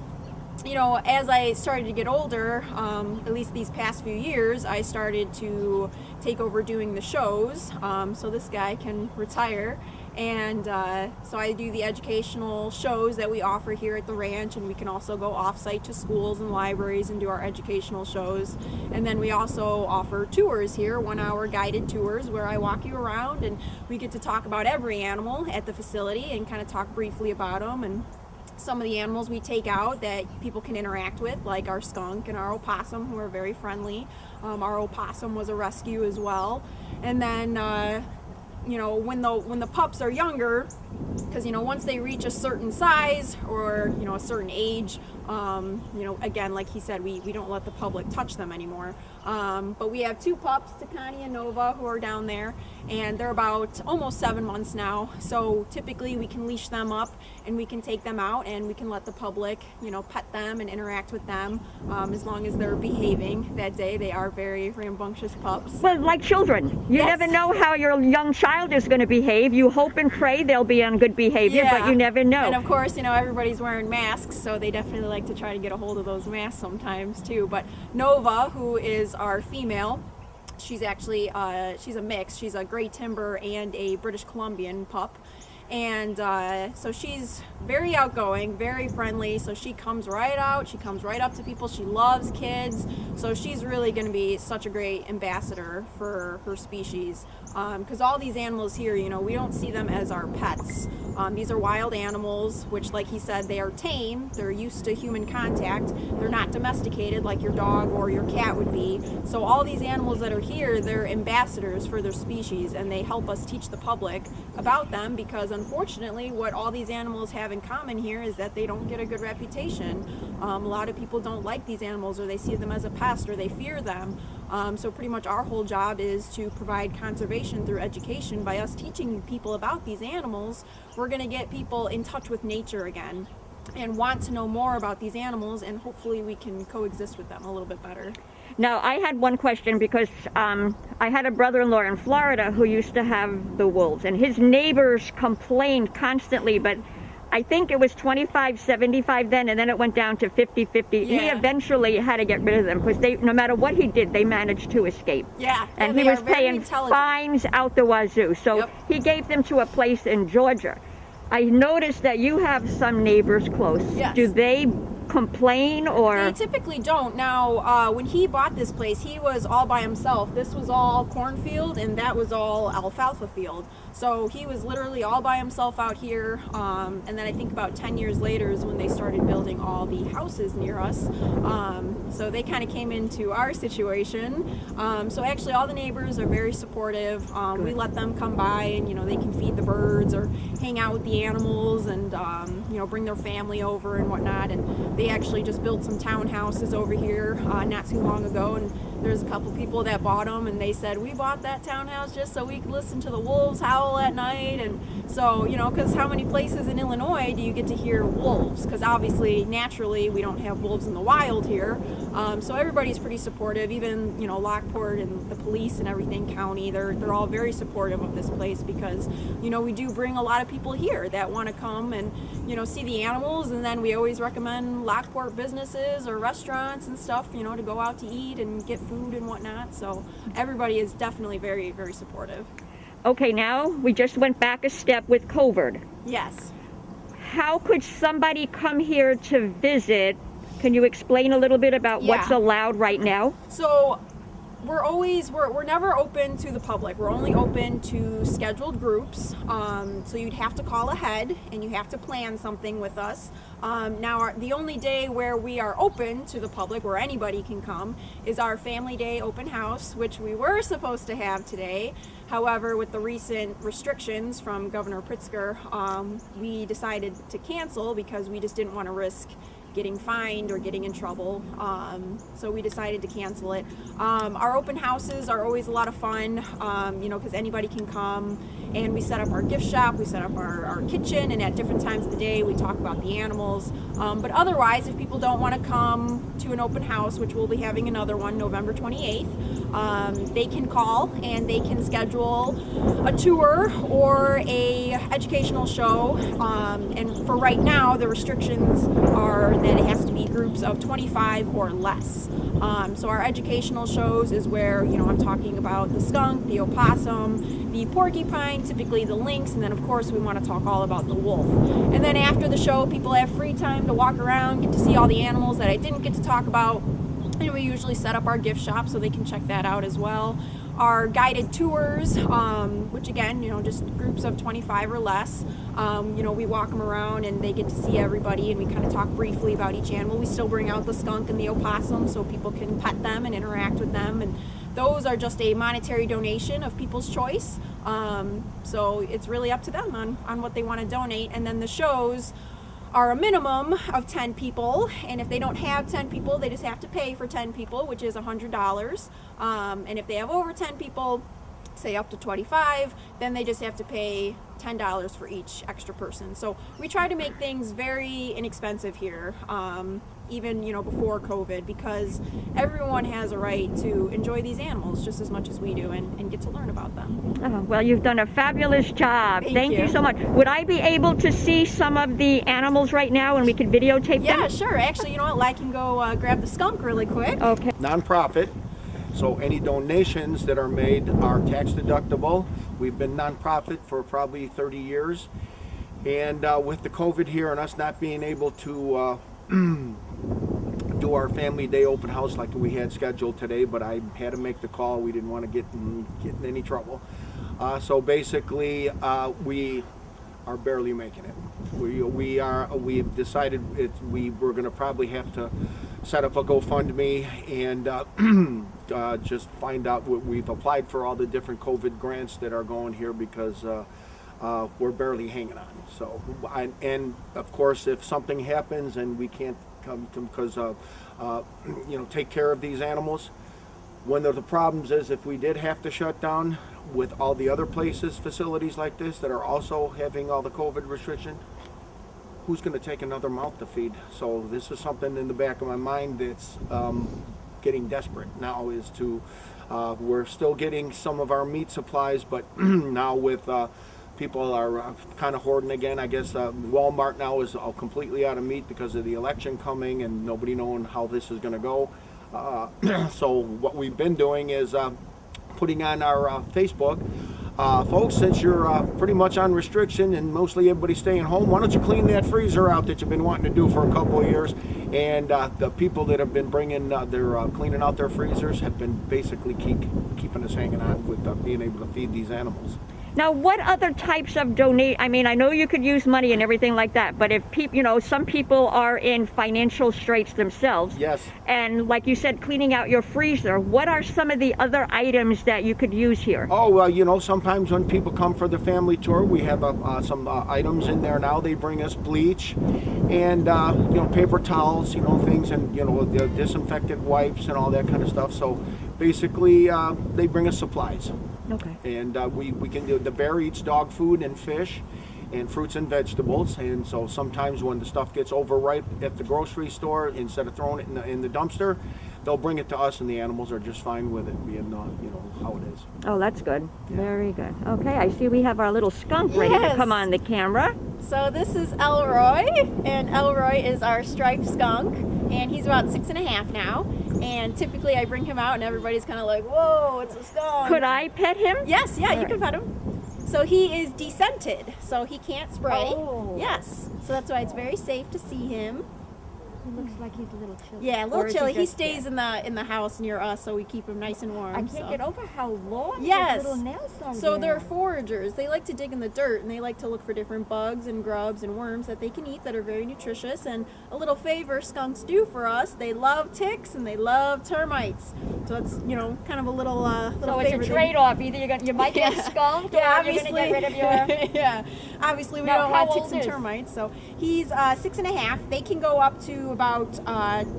you know, as I started to get older, at least these past few years, I started to take over doing the shows, so this guy can retire. And so I do the educational shows that we offer here at the ranch, and we can also go off-site to schools and libraries and do our educational shows. And then we also offer tours here, 1-hour guided tours, where I walk you around and we get to talk about every animal at the facility and kind of talk briefly about them. And some of the animals we take out that people can interact with, like our skunk and our opossum, who are very friendly. Our opossum was a rescue as well. And then you know, when the pups are younger, because you know, once they reach a certain size or you know, a certain age, you know, again, like he said, we don't let the public touch them anymore. But we have 2 pups, Takani and Nova, who are down there, and they're about almost 7 months now. So typically we can leash them up and we can take them out and we can let the public, you know, pet them and interact with them, as long as they're behaving that day. They are very rambunctious pups. Well, like children, you Yes. never know how your young child is going to behave. You hope and pray they'll be on good behavior, Yeah. but you never know. And of course, you know, everybody's wearing masks, so they definitely like to try to get a hold of those masks sometimes too. But Nova, who is our female, she's actually she's a mix. She's a Gray Timber and a British Columbian pup. And so she's very outgoing, very friendly. So she comes right out, she comes right up to people. She loves kids. So she's really going to be such a great ambassador for her species. Because all these animals here, you know, we don't see them as our pets. These are wild animals, which, like he said, they are tame. They're used to human contact. They're not domesticated like your dog or your cat would be. So all these animals that are here, they're ambassadors for their species, and they help us teach the public about them, because unfortunately what all these animals have in common here is that they don't get a good reputation. A lot of people don't like these animals, or they see them as a pest, or they fear them. So pretty much our whole job is to provide conservation through education. By us teaching people about these animals, we're going to get people in touch with nature again and want to know more about these animals, and hopefully we can coexist with them a little bit better. Now, I had one question, because I had a brother-in-law in Florida who used to have the wolves, and his neighbors complained constantly, but I think it was 25-75 then, and then it went down to 50-50. He Yeah. eventually had to get rid of them, because they, no matter what he did, they managed to escape. Yeah, And they he was are very paying intelligent. fines out the wazoo. So Yep. he gave them to a place in Georgia. I noticed that you have some neighbors close. Yes. Do they complain or? They typically don't. Now, when he bought this place, he was all by himself. This was all cornfield, and that was all alfalfa field. So he was literally all by himself out here. And then I think about 10 years later is when they started building all the houses near us. So they kind of came into our situation. So actually, all the neighbors are very supportive. We let them come by, and they can feed the birds or hang out with the animals, and bring their family over and whatnot. And they actually just built some townhouses over here not too long ago, and there's a couple people that bought them, and they said, we bought that townhouse just so we could listen to the wolves howl at night. And so, because how many places in Illinois do you get to hear wolves? Because obviously, naturally, we don't have wolves in the wild here. So everybody's pretty supportive. Even, Lockport and the police and everything, county, they're all very supportive of this place because, we do bring a lot of people here that want to come and, see the animals. And then we always recommend Lockport businesses or restaurants and stuff, to go out to eat and get food and whatnot. So everybody is definitely very, very supportive. Okay, now we just went back a step with COVID. Yes. How could somebody come here to visit? Can you explain a little bit about what's Yeah. allowed right now? So we're never open to the public. We're only open to scheduled groups. So you'd have to call ahead and you have to plan something with us. Now the only day where we are open to the public, where anybody can come, is our Family Day open house, which we were supposed to have today. However, with the recent restrictions from Governor Pritzker, we decided to cancel because we just didn't want to risk getting fined or getting in trouble. So we decided to cancel it. Our open houses are always a lot of fun, because anybody can come, and we set up our gift shop, we set up our kitchen, and at different times of the day we talk about the animals. But otherwise, if people don't want to come to an open house, which we'll be having another one November 28th, they can call and they can schedule a tour or a educational show. And for right now, the restrictions are that it has to be groups of 25 or less. So our educational shows is where, I'm talking about the skunk, the opossum, the porcupine, typically the lynx, and then of course we want to talk all about the wolf. And then after the show, people have free time to walk around, get to see all the animals that I didn't get to talk about. And we usually set up our gift shop so they can check that out as well. Our guided tours, which again, just groups of 25 or less. We walk them around and they get to see everybody, and we kind of talk briefly about each animal. We still bring out the skunk and the opossum so people can pet them and interact with them. And those are just a monetary donation of people's choice. So it's really up to them on what they want to donate. And then the shows are a minimum of 10 people, and if they don't have 10 people, they just have to pay for 10 people, which is $100. And if they have over 10 people, say up to 25, then they just have to pay $10 for each extra person. So we try to make things very inexpensive here, even before COVID, because everyone has a right to enjoy these animals just as much as we do and get to learn about them. Oh, well, you've done a fabulous job. Thank you you so much. Would I be able to see some of the animals right now and we could videotape them? Yeah, sure. Actually, you know what? I can go grab the skunk really quick. Okay. Nonprofit, so any donations that are made are tax deductible. We've been nonprofit for probably 30 years, and with the COVID here and us not being able to do our Family Day open house like we had scheduled today, but I had to make the call. We didn't want to get in any trouble. So basically, we are barely making it. We've decided we're going to probably have to set up a GoFundMe and just find out what we've applied for, all the different COVID grants that are going here, because we're barely hanging on. So, and of course, if something happens and we can't come to, because take care of these animals, one of the problems is if we did have to shut down with all the other places, facilities like this that are also having all the COVID restriction, who's going to take another mouth to feed? So this is something in the back of my mind that's getting desperate now, is to, we're still getting some of our meat supplies, but now with people are kind of hoarding again. I guess Walmart now is completely out of meat because of the election coming and nobody knowing how this is going to go. So what we've been doing is putting on our Facebook Folks, since you're pretty much on restriction and mostly everybody's staying home, why don't you clean that freezer out that you've been wanting to do for a couple of years? And the people that have been bringing, cleaning out their freezers have been basically keeping us hanging on with being able to feed these animals. Now, what other types of donate? I mean, I know you could use money and everything like that, but if people, some people are in financial straits themselves. Yes. And like you said, cleaning out your freezer. What are some of the other items that you could use here? Oh, well, sometimes when people come for the family tour, we have some items in there now. They bring us bleach and, paper towels, things, and, the disinfectant wipes and all that kind of stuff. So basically, they bring us supplies. Okay. And we can do, the bear eats dog food and fish and fruits and vegetables, and so sometimes when the stuff gets overripe at the grocery store, instead of throwing it in the dumpster, they'll bring it to us, and the animals are just fine with it being how it is. Oh, that's good. Yeah. Very good. Okay, I see we have our little skunk ready to come on the camera. So this is Elroy, and Elroy is our striped skunk, and he's about 6.5 now. And typically I bring him out and everybody's kind of like, whoa, it's a skunk. Could I pet him? Yes, yeah, All you can pet him. So he is descented, so he can't spray. Oh. Yes, so that's why it's very safe to see him. He looks like he's a little chilly. Yeah, a Or little is he chilly. He just stays in the house near us, so we keep him nice and warm. I can't get over how long Yes. his little nails are. So there. they're foragers. They like to dig in the dirt, and they like to look for different bugs and grubs and worms that they can eat that are very nutritious. And a little favor skunks do for us, they love ticks and they love termites. So it's, kind of a little So favor it's a they- trade-off. Either you might get skunked or Yeah, you're going to get rid of your... yeah, obviously we Now, don't how want ticks old and is- termites. So he's 6.5. They can go up to about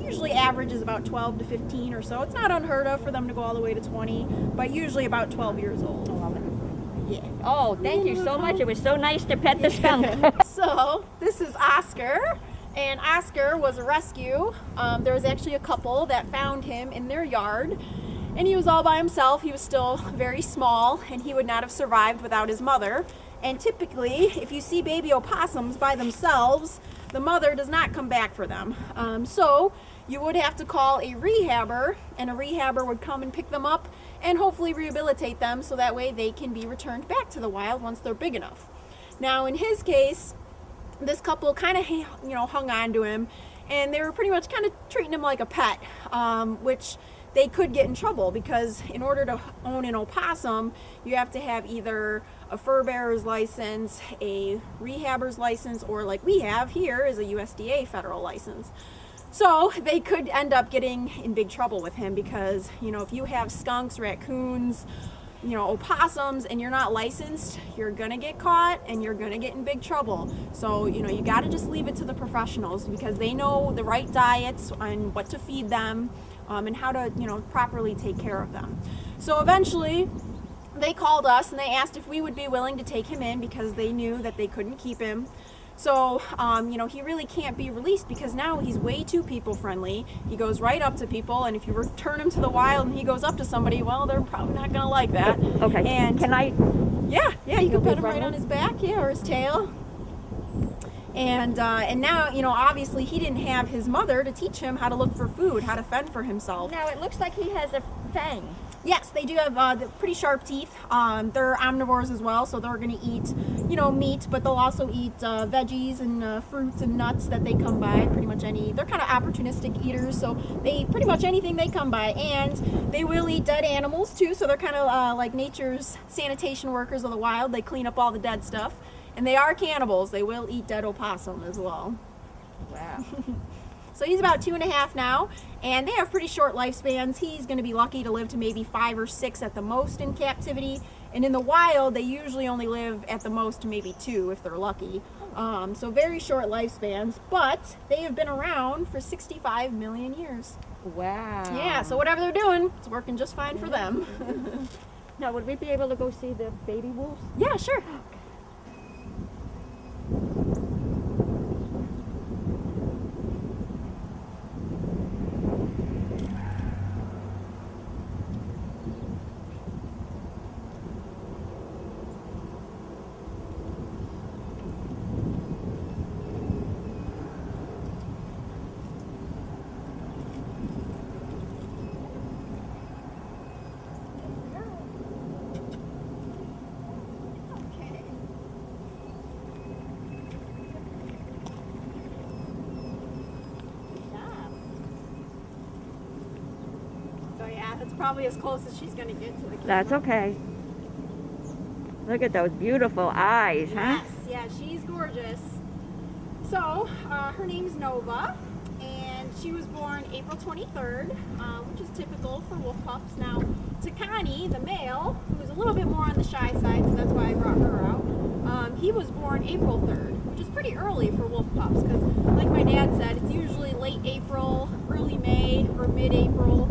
usually average is about 12 to 15 or so. It's not unheard of for them to go all the way to 20, but usually about 12 years old. Yeah. Oh, thank you so much. It was so nice to pet the skunk. So this is Oscar, and Oscar was a rescue. There was actually a couple that found him in their yard, and he was all by himself. He was still very small, and he would not have survived without his mother. And typically, if you see baby opossums by themselves, the mother does not come back for them. So you would have to call a rehabber, and a rehabber would come and pick them up and hopefully rehabilitate them so that way they can be returned back to the wild once they're big enough. Now in his case, this couple kind of hung on to him, and they were pretty much kind of treating him like a pet, which they could get in trouble because in order to own an opossum, you have to have either a fur bearer's license, a rehabber's license, or like we have here is a USDA federal license. So they could end up getting in big trouble with him because, if you have skunks, raccoons, opossums, and you're not licensed, you're gonna get caught and you're gonna get in big trouble. So, you gotta just leave it to the professionals because they know the right diets and what to feed them, and how to, properly take care of them. So eventually, they called us and they asked if we would be willing to take him in because they knew that they couldn't keep him. So, he really can't be released because now he's way too people friendly. He goes right up to people, and if you return him to the wild and he goes up to somebody, well, they're probably not going to like that. Okay. And Can I... yeah, you can be put him right friendly? on his back, or his tail. And now, obviously he didn't have his mother to teach him how to look for food, how to fend for himself. Now, it looks like he has a fang. Yes, they do have the pretty sharp teeth. They're omnivores as well, so they're going to eat, meat, but they'll also eat veggies and fruits and nuts that they come by. Pretty much they're kind of opportunistic eaters, so they eat pretty much anything they come by, and they will eat dead animals too. So they're kind of like nature's sanitation workers of the wild. They clean up all the dead stuff, and they are cannibals. They will eat dead opossum as well. Wow. So he's about 2.5 now, and they have pretty short lifespans. He's going to be lucky to live to maybe 5 or 6 at the most in captivity, and in the wild they usually only live at the most to maybe 2 if they're lucky. So very short lifespans, but they have been around for 65 million years. Wow. Yeah, so whatever they're doing, it's working just fine for them. Now, would we be able to go see the baby wolves? Yeah, sure. that's probably as close as she's going to get to the camera. That's okay. Look at those beautiful eyes, huh? Yes, yeah, she's gorgeous. So, her name's Nova, and she was born April 23rd, which is typical for wolf pups. Now, Takani, the male, who is a little bit more on the shy side, so that's why I brought her out, he was born April 3rd, which is pretty early for wolf pups, because like my dad said, it's usually late April, early May, or mid-April.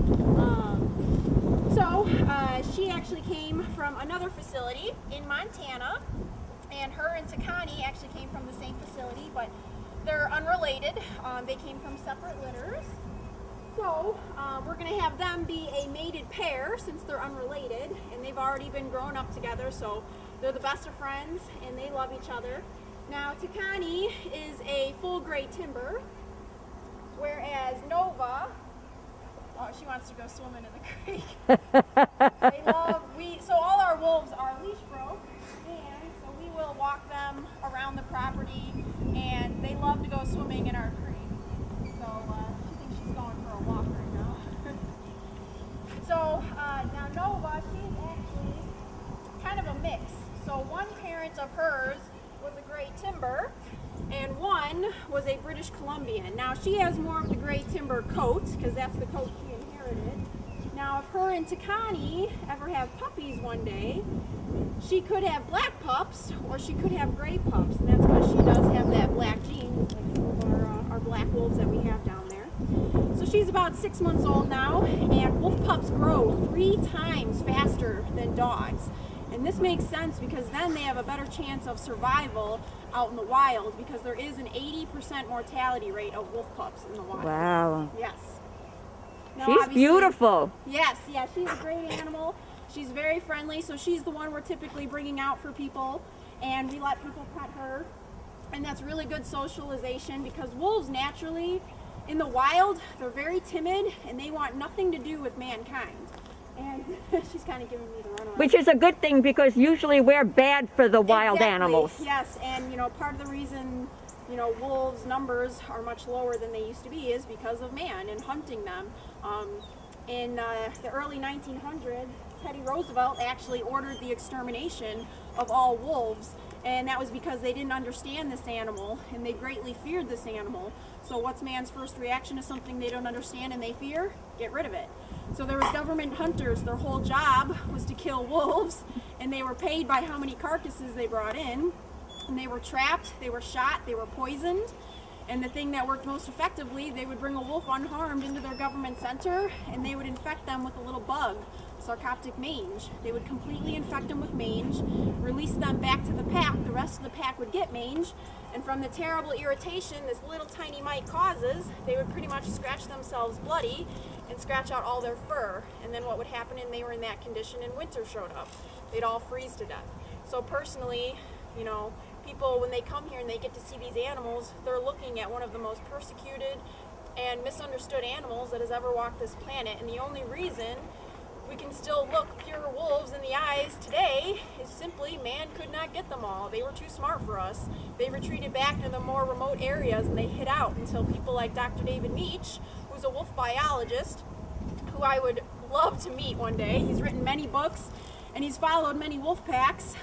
So, she actually came from another facility in Montana, and her and Takani actually came from the same facility, but they're unrelated. They came from separate litters. So, we're going to have them be a mated pair since they're unrelated, and they've already been growing up together, so they're the best of friends, and they love each other. Now, Takani is a full gray timber, whereas Nova, oh, she wants to go swimming in the creek. So all our wolves are leash broke, and so we will walk them around the property, and they love to go swimming in our creek. So she thinks she's going for a walk right now. So now Nova, she's actually kind of a mix. So one parent of hers was a gray timber, and one was a British Columbian. Now she has more of the gray timber coat, because that's the coat she inherited. Now if her and Takani ever have puppies one day, she could have black pups, or she could have gray pups, and that's because she does have that black gene, like some of our black wolves that we have down there. So she's about 6 months old now, and wolf pups grow 3 times faster than dogs. And this makes sense because then they have a better chance of survival out in the wild, because there is an 80% mortality rate of wolf pups in the wild. Wow. Yes. Now, She's obviously- beautiful. Yes, yeah, she's a great animal. She's very friendly, so she's the one we're typically bringing out for people, and we let people pet her. And that's really good socialization, because wolves naturally, in the wild, they're very timid, and they want nothing to do with mankind. And she's kind of giving me the runaround. Which is a good thing, because usually we're bad for the wild Exactly. animals. Yes, and part of the reason wolves' numbers are much lower than they used to be is because of man and hunting them. In the early 1900s, Teddy Roosevelt actually ordered the extermination of all wolves, and that was because they didn't understand this animal, and they greatly feared this animal. So what's man's first reaction to something they don't understand and they fear? Get rid of it. So there was government hunters. Their whole job was to kill wolves, and they were paid by how many carcasses they brought in. And they were trapped, they were shot, they were poisoned. And the thing that worked most effectively, they would bring a wolf unharmed into their government center, and they would infect them with a little bug, sarcoptic mange. They would completely infect them with mange, release them back to the pack. The rest of the pack would get mange, and from the terrible irritation this little tiny mite causes, they would pretty much scratch themselves bloody and scratch out all their fur. And then what would happen, and they were in that condition, and winter showed up, they'd all freeze to death. So personally, people, when they come here and they get to see these animals, they're looking at one of the most persecuted and misunderstood animals that has ever walked this planet. And the only reason we can still look pure wolves in the eyes today is simply man could not get them all. They were too smart for us. They retreated back to the more remote areas, and they hid out until people like Dr. David Meach, who's a wolf biologist, who I would love to meet one day. He's written many books, and he's followed many wolf packs.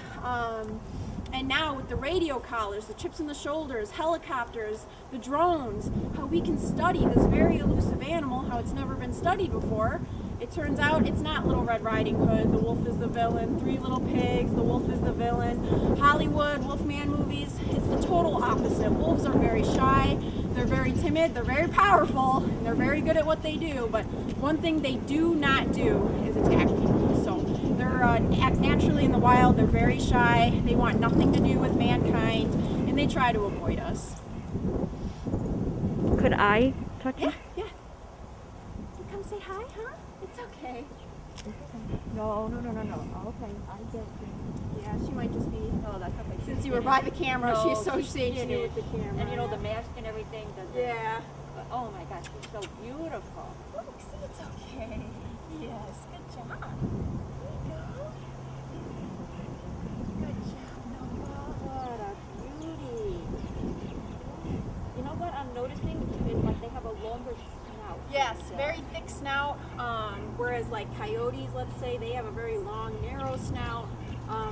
And now with the radio collars, the chips in the shoulders, helicopters, the drones, how we can study this very elusive animal, how it's never been studied before. It turns out it's not Little Red Riding Hood, the wolf is the villain. 3 Little Pigs, the wolf is the villain. Hollywood, Wolfman movies, it's the total opposite. Wolves are very shy, they're very timid, they're very powerful, and they're very good at what they do. But one thing they do not do is attack people. So they're naturally in the wild, they're very shy, they want nothing to do with mankind, and they try to avoid us. Could I touch Yeah, it? yeah. You come say hi, huh? It's okay. No. Okay, I get it. Yeah, she might just be. No, that's okay. Since you were by the camera, No, she's she's associated with the camera. And the mask and everything. Yeah. But, oh my gosh, she's so beautiful. Look, see, it's okay. Yes, good job. There you go. Good job, Noah. What a beauty. You know what I'm noticing? Is like they have a longer snout. Yes, very thick snout. Whereas like coyotes, let's say, they have a very long, narrow snout.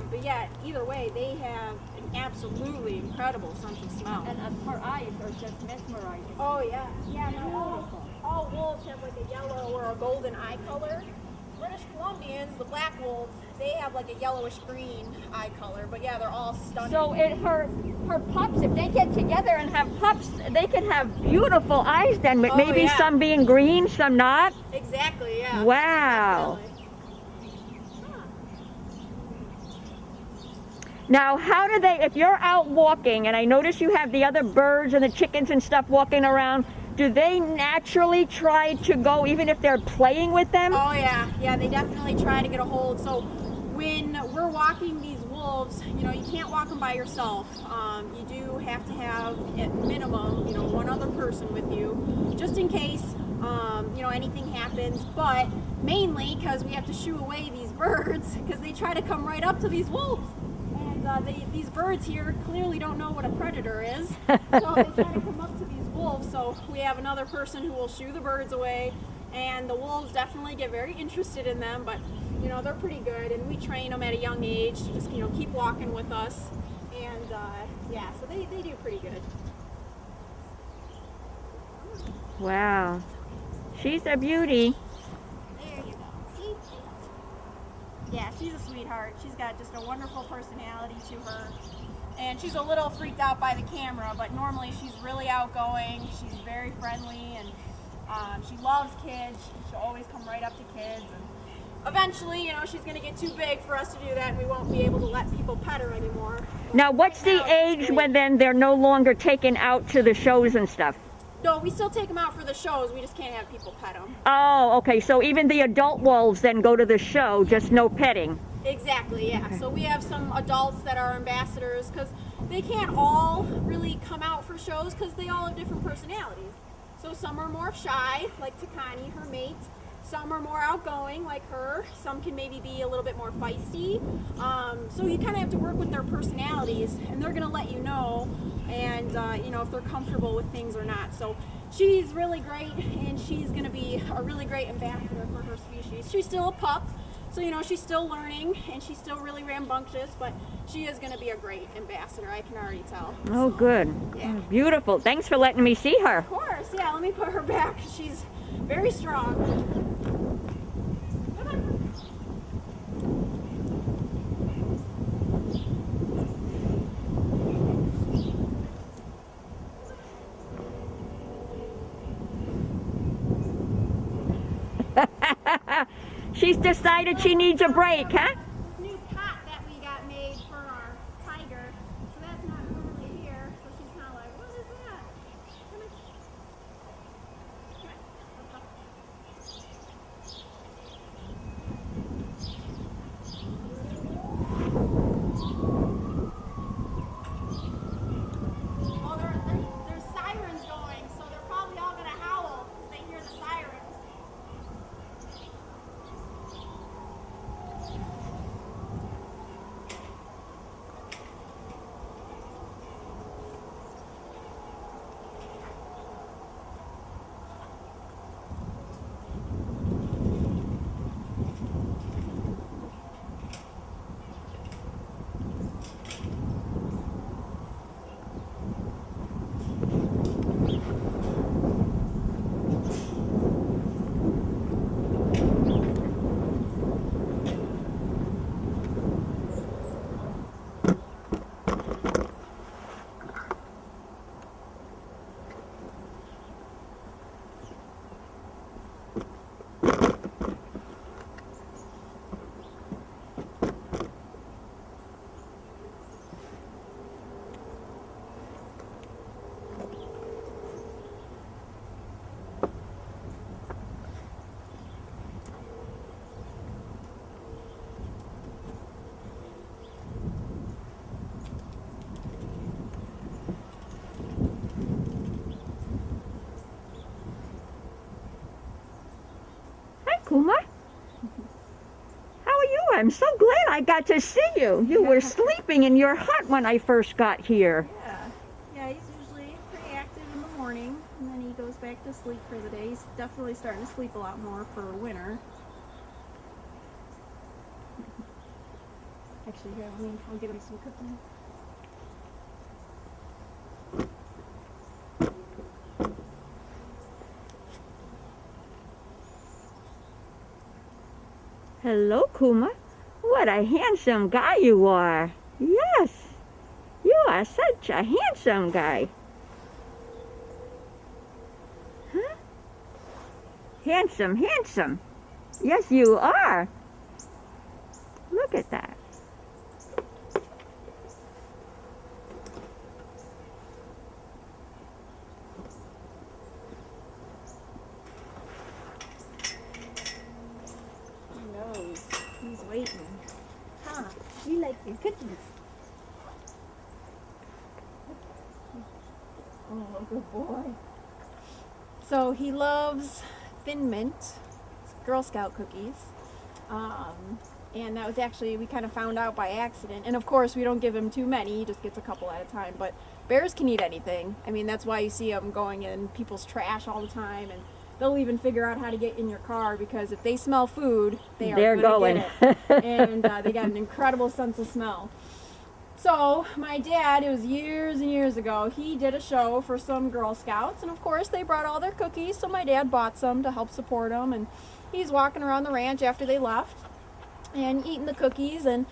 But yeah, either way, they have an absolutely incredible sense of smell. And her eyes are just mesmerizing. Oh yeah, yeah. No, all wolves have like a yellow or a golden eye color. British Columbians, the black wolves, they have like a yellowish green eye color. But yeah, they're all stunning. So her pups, if they get together and have pups, they can have beautiful eyes then, but Oh, maybe yeah. some being green, some not. Exactly, yeah. Wow. Definitely. Now, how do they, if you're out walking, and I notice you have the other birds and the chickens and stuff walking around, do they naturally try to go, even if they're playing with them? Oh yeah, yeah, they definitely try to get a hold. So when we're walking these wolves, you know, you can't walk them by yourself. You do have to have at minimum, you know, one other person with you, just in case, you know, anything happens. But mainly because we have to shoo away these birds because they try to come right up to these wolves. And these birds here clearly don't know what a predator is, so they try to come up to these wolves. So we have another person who will shoo the birds away, and the wolves definitely get very interested in them. But you know, they're pretty good, and we train them at a young age to just, you know, keep walking with us. And yeah, so they do pretty good. Wow. She's a beauty. There you go. See? Yeah, she's a sweetheart. She's got just a wonderful personality to her. And she's a little freaked out by the camera, but normally she's really outgoing. She's very friendly, and she loves kids. She'll always come right up to kids. And eventually, you know, she's going to get too big for us to do that, and we won't be able to let people pet her anymore. Now, what's Right the now, she's age great. when then they're no longer taken out to the shows and stuff? No, we still take them out for the shows. We just can't have people pet them. Oh, okay. So even the adult wolves then go to the show, just no petting. Exactly, yeah. So we have some adults that are ambassadors because they can't all really come out for shows because they all have different personalities. So some are more shy, like Takani, her mate. Some are more outgoing, like her. Some can maybe be a little bit more feisty. So you kind of have to work with their personalities, and they're going to let you know, and you know, if they're comfortable with things or not. So she's really great, and she's going to be a really great ambassador for her species. She's still a pup, so you know, she's still learning, and she's still really rambunctious, but she is going to be a great ambassador. I can already tell. Oh, good. Yeah. Beautiful. Thanks for letting me see her. Of course, yeah. Let me put her back. She's very strong. Come on. She's decided she needs a break, huh? New pot that we got made for our tiger. So that's not normally here. So she's kind of like, what is that? Come on. Come on. Let's go. Oh, there's sirens going, so they're probably all going to howl if they hear the sirens. Hi, Kuma. How are you? I'm so glad I got to see you. You were sleeping in your hut when I first got here. Yeah, he's usually pretty active in the morning, and then he goes back to sleep for the day. He's definitely starting to sleep a lot more for winter. Actually, here, I'll get him some cookies. Hello, Kuma. What a handsome guy you are. Yes, you are such a handsome guy. Huh? Handsome, handsome. Yes, you are. Look at that. He knows. He's waiting. Huh? You like your cookies? Oh, good boy. So he loves Thin Mint, Girl Scout cookies. And that was actually, we kind of found out by accident. And of course, we don't give him too many. He just gets a couple at a time. But bears can eat anything. I mean, that's why you see them going in people's trash all the time. And they'll even figure out how to get in your car, because if they smell food, they're going. Get it. And they got an incredible sense of smell. So my dad, it was years and years ago, he did a show for some Girl Scouts, and of course they brought all their cookies, so my dad bought some to help support them, and he's walking around the ranch after they left and eating the cookies, and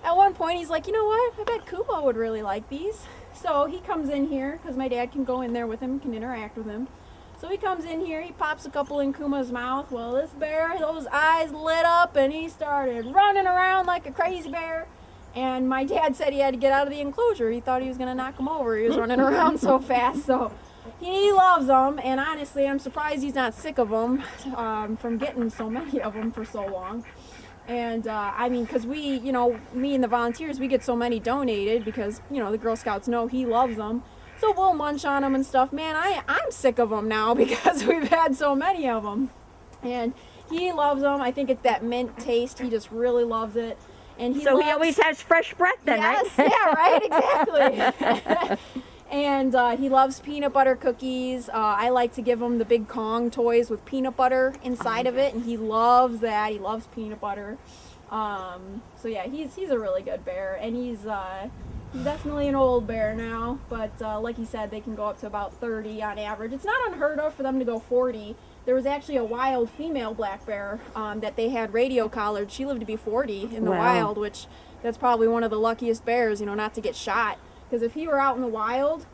at one point he's like, you know what, I bet Kuma would really like these. So he comes in here, because my dad can go in there with him, can interact with him. So he comes in here, he pops a couple in Kuma's mouth. Well, this bear, those eyes lit up, and he started running around like a crazy bear. And my dad said he had to get out of the enclosure. He thought he was going to knock him over. He was running around so fast. So he loves them. And honestly, I'm surprised he's not sick of them from getting so many of them for so long. And I mean, because we, you know, me and the volunteers, we get so many donated because, you know, the Girl Scouts know he loves them. So we'll munch on them and stuff. Man, I'm sick of them now because we've had so many of them. And he loves them. I think it's that mint taste. He just really loves it. And he always has fresh breath then, yes, right? Yeah, right, exactly. And he loves peanut butter cookies. I like to give him the big Kong toys with peanut butter inside of it, and he loves that. He loves peanut butter. So yeah, he's a really good bear, and he's definitely an old bear now. But like he said, they can go up to about 30 on average. It's not unheard of for them to go 40. There was actually a wild female black bear that they had radio collared. She lived to be 40 in the wild, which that's probably one of the luckiest bears, you know, not to get shot. Because if he were out in the wild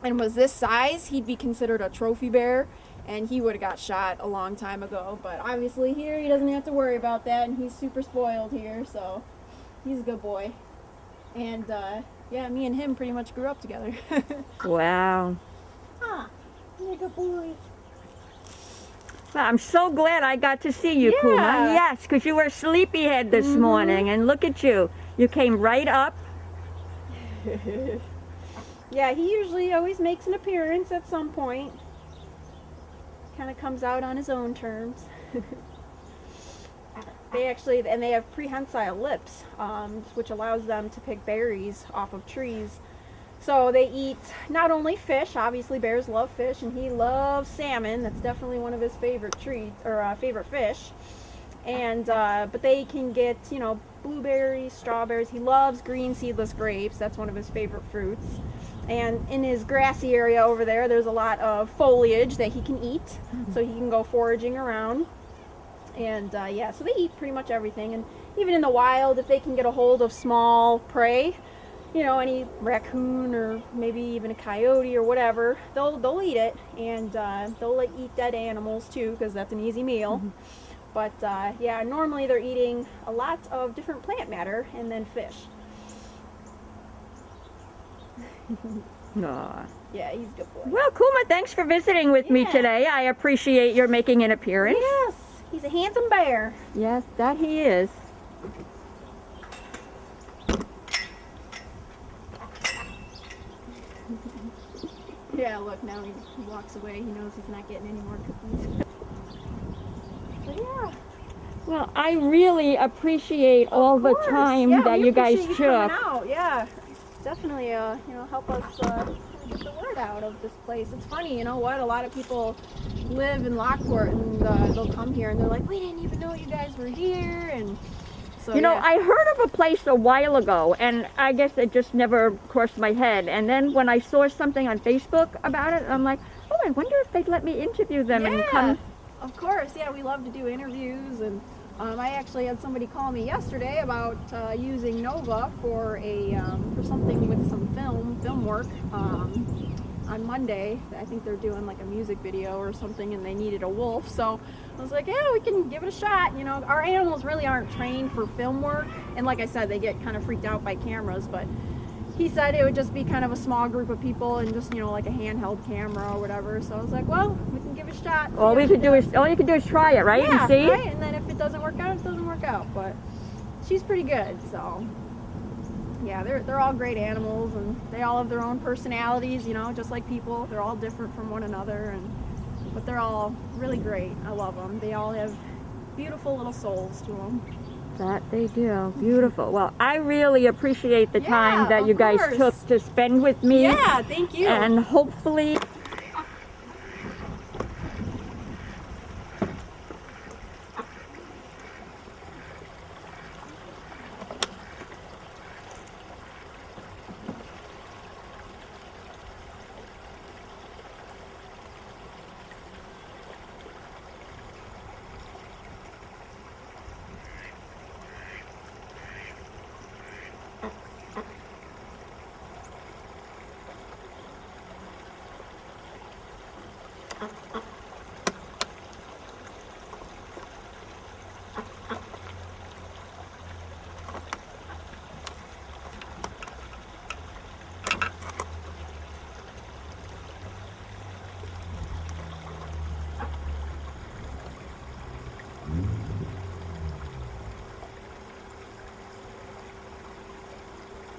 and was this size, he'd be considered a trophy bear, and he would have got shot a long time ago. But obviously here he doesn't have to worry about that, and he's super spoiled here, so he's a good boy. And yeah, me and him pretty much grew up together. Wow. Huh? You're a good boy. Well, I'm so glad I got to see you, Kuma. Yeah. Yes, because you were a sleepyhead this morning, and look at you. You came right up. Yeah, he usually always makes an appearance at some point. Kind of comes out on his own terms. They have prehensile lips, which allows them to pick berries off of trees. So they eat not only fish, obviously bears love fish, and he loves salmon. That's definitely one of his favorite treats, or favorite fish. And but they can get, you know, blueberries, strawberries. He loves green seedless grapes. That's one of his favorite fruits. And in his grassy area over there, there's a lot of foliage that he can eat, so he can go foraging around. And yeah, so they eat pretty much everything. And even in the wild, if they can get a hold of small prey, you know, any raccoon or maybe even a coyote or whatever, they'll eat it. And they'll eat dead animals too, because that's an easy meal. But yeah, normally they're eating a lot of different plant matter and then fish. Aw. Yeah, he's a good boy. Well, Kuma, thanks for visiting with me Yeah. today. I appreciate your making an appearance. Yes, he's a handsome bear. Yes, that he is. Yeah, look, now he walks away. He knows he's not getting any more cookies. But yeah. Well, I really appreciate all the time Yeah, that we you guys appreciate you coming took. out. Yeah, definitely, you know, help us get the word out of this place. It's funny, you know what? A lot of people live in Lockport and they'll come here and they're like, we didn't even know you guys were here. And so, You know, yeah. I heard of a place a while ago, and I guess it just never crossed my head. And then when I saw something on Facebook about it, I'm like, oh, I wonder if they'd let me interview them and come. Of course, yeah, we love to do interviews, and I actually had somebody call me yesterday about using Nova for for something with some film work on Monday. I think they're doing like a music video or something, and they needed a wolf. So I was like, yeah, we can give it a shot. You know, our animals really aren't trained for film work, and like I said, they get kind of freaked out by cameras, but he said it would just be kind of a small group of people and just, you know, like a handheld camera or whatever. So I was like, well, we can give it a shot. All you can do is try it, right? Yeah, And see? right? And then if it doesn't work out, it doesn't work out. But she's pretty good, so yeah, they're all great animals, and they all have their own personalities, you know, just like people. They're all different from one another, but they're all really great. I love them. They all have beautiful little souls to them. That they do. Beautiful. Well, I really appreciate the time that of you guys course. took to spend with me. Yeah, thank you. And hopefully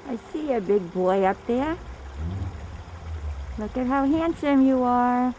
I see a big boy up there. Look at how handsome you are.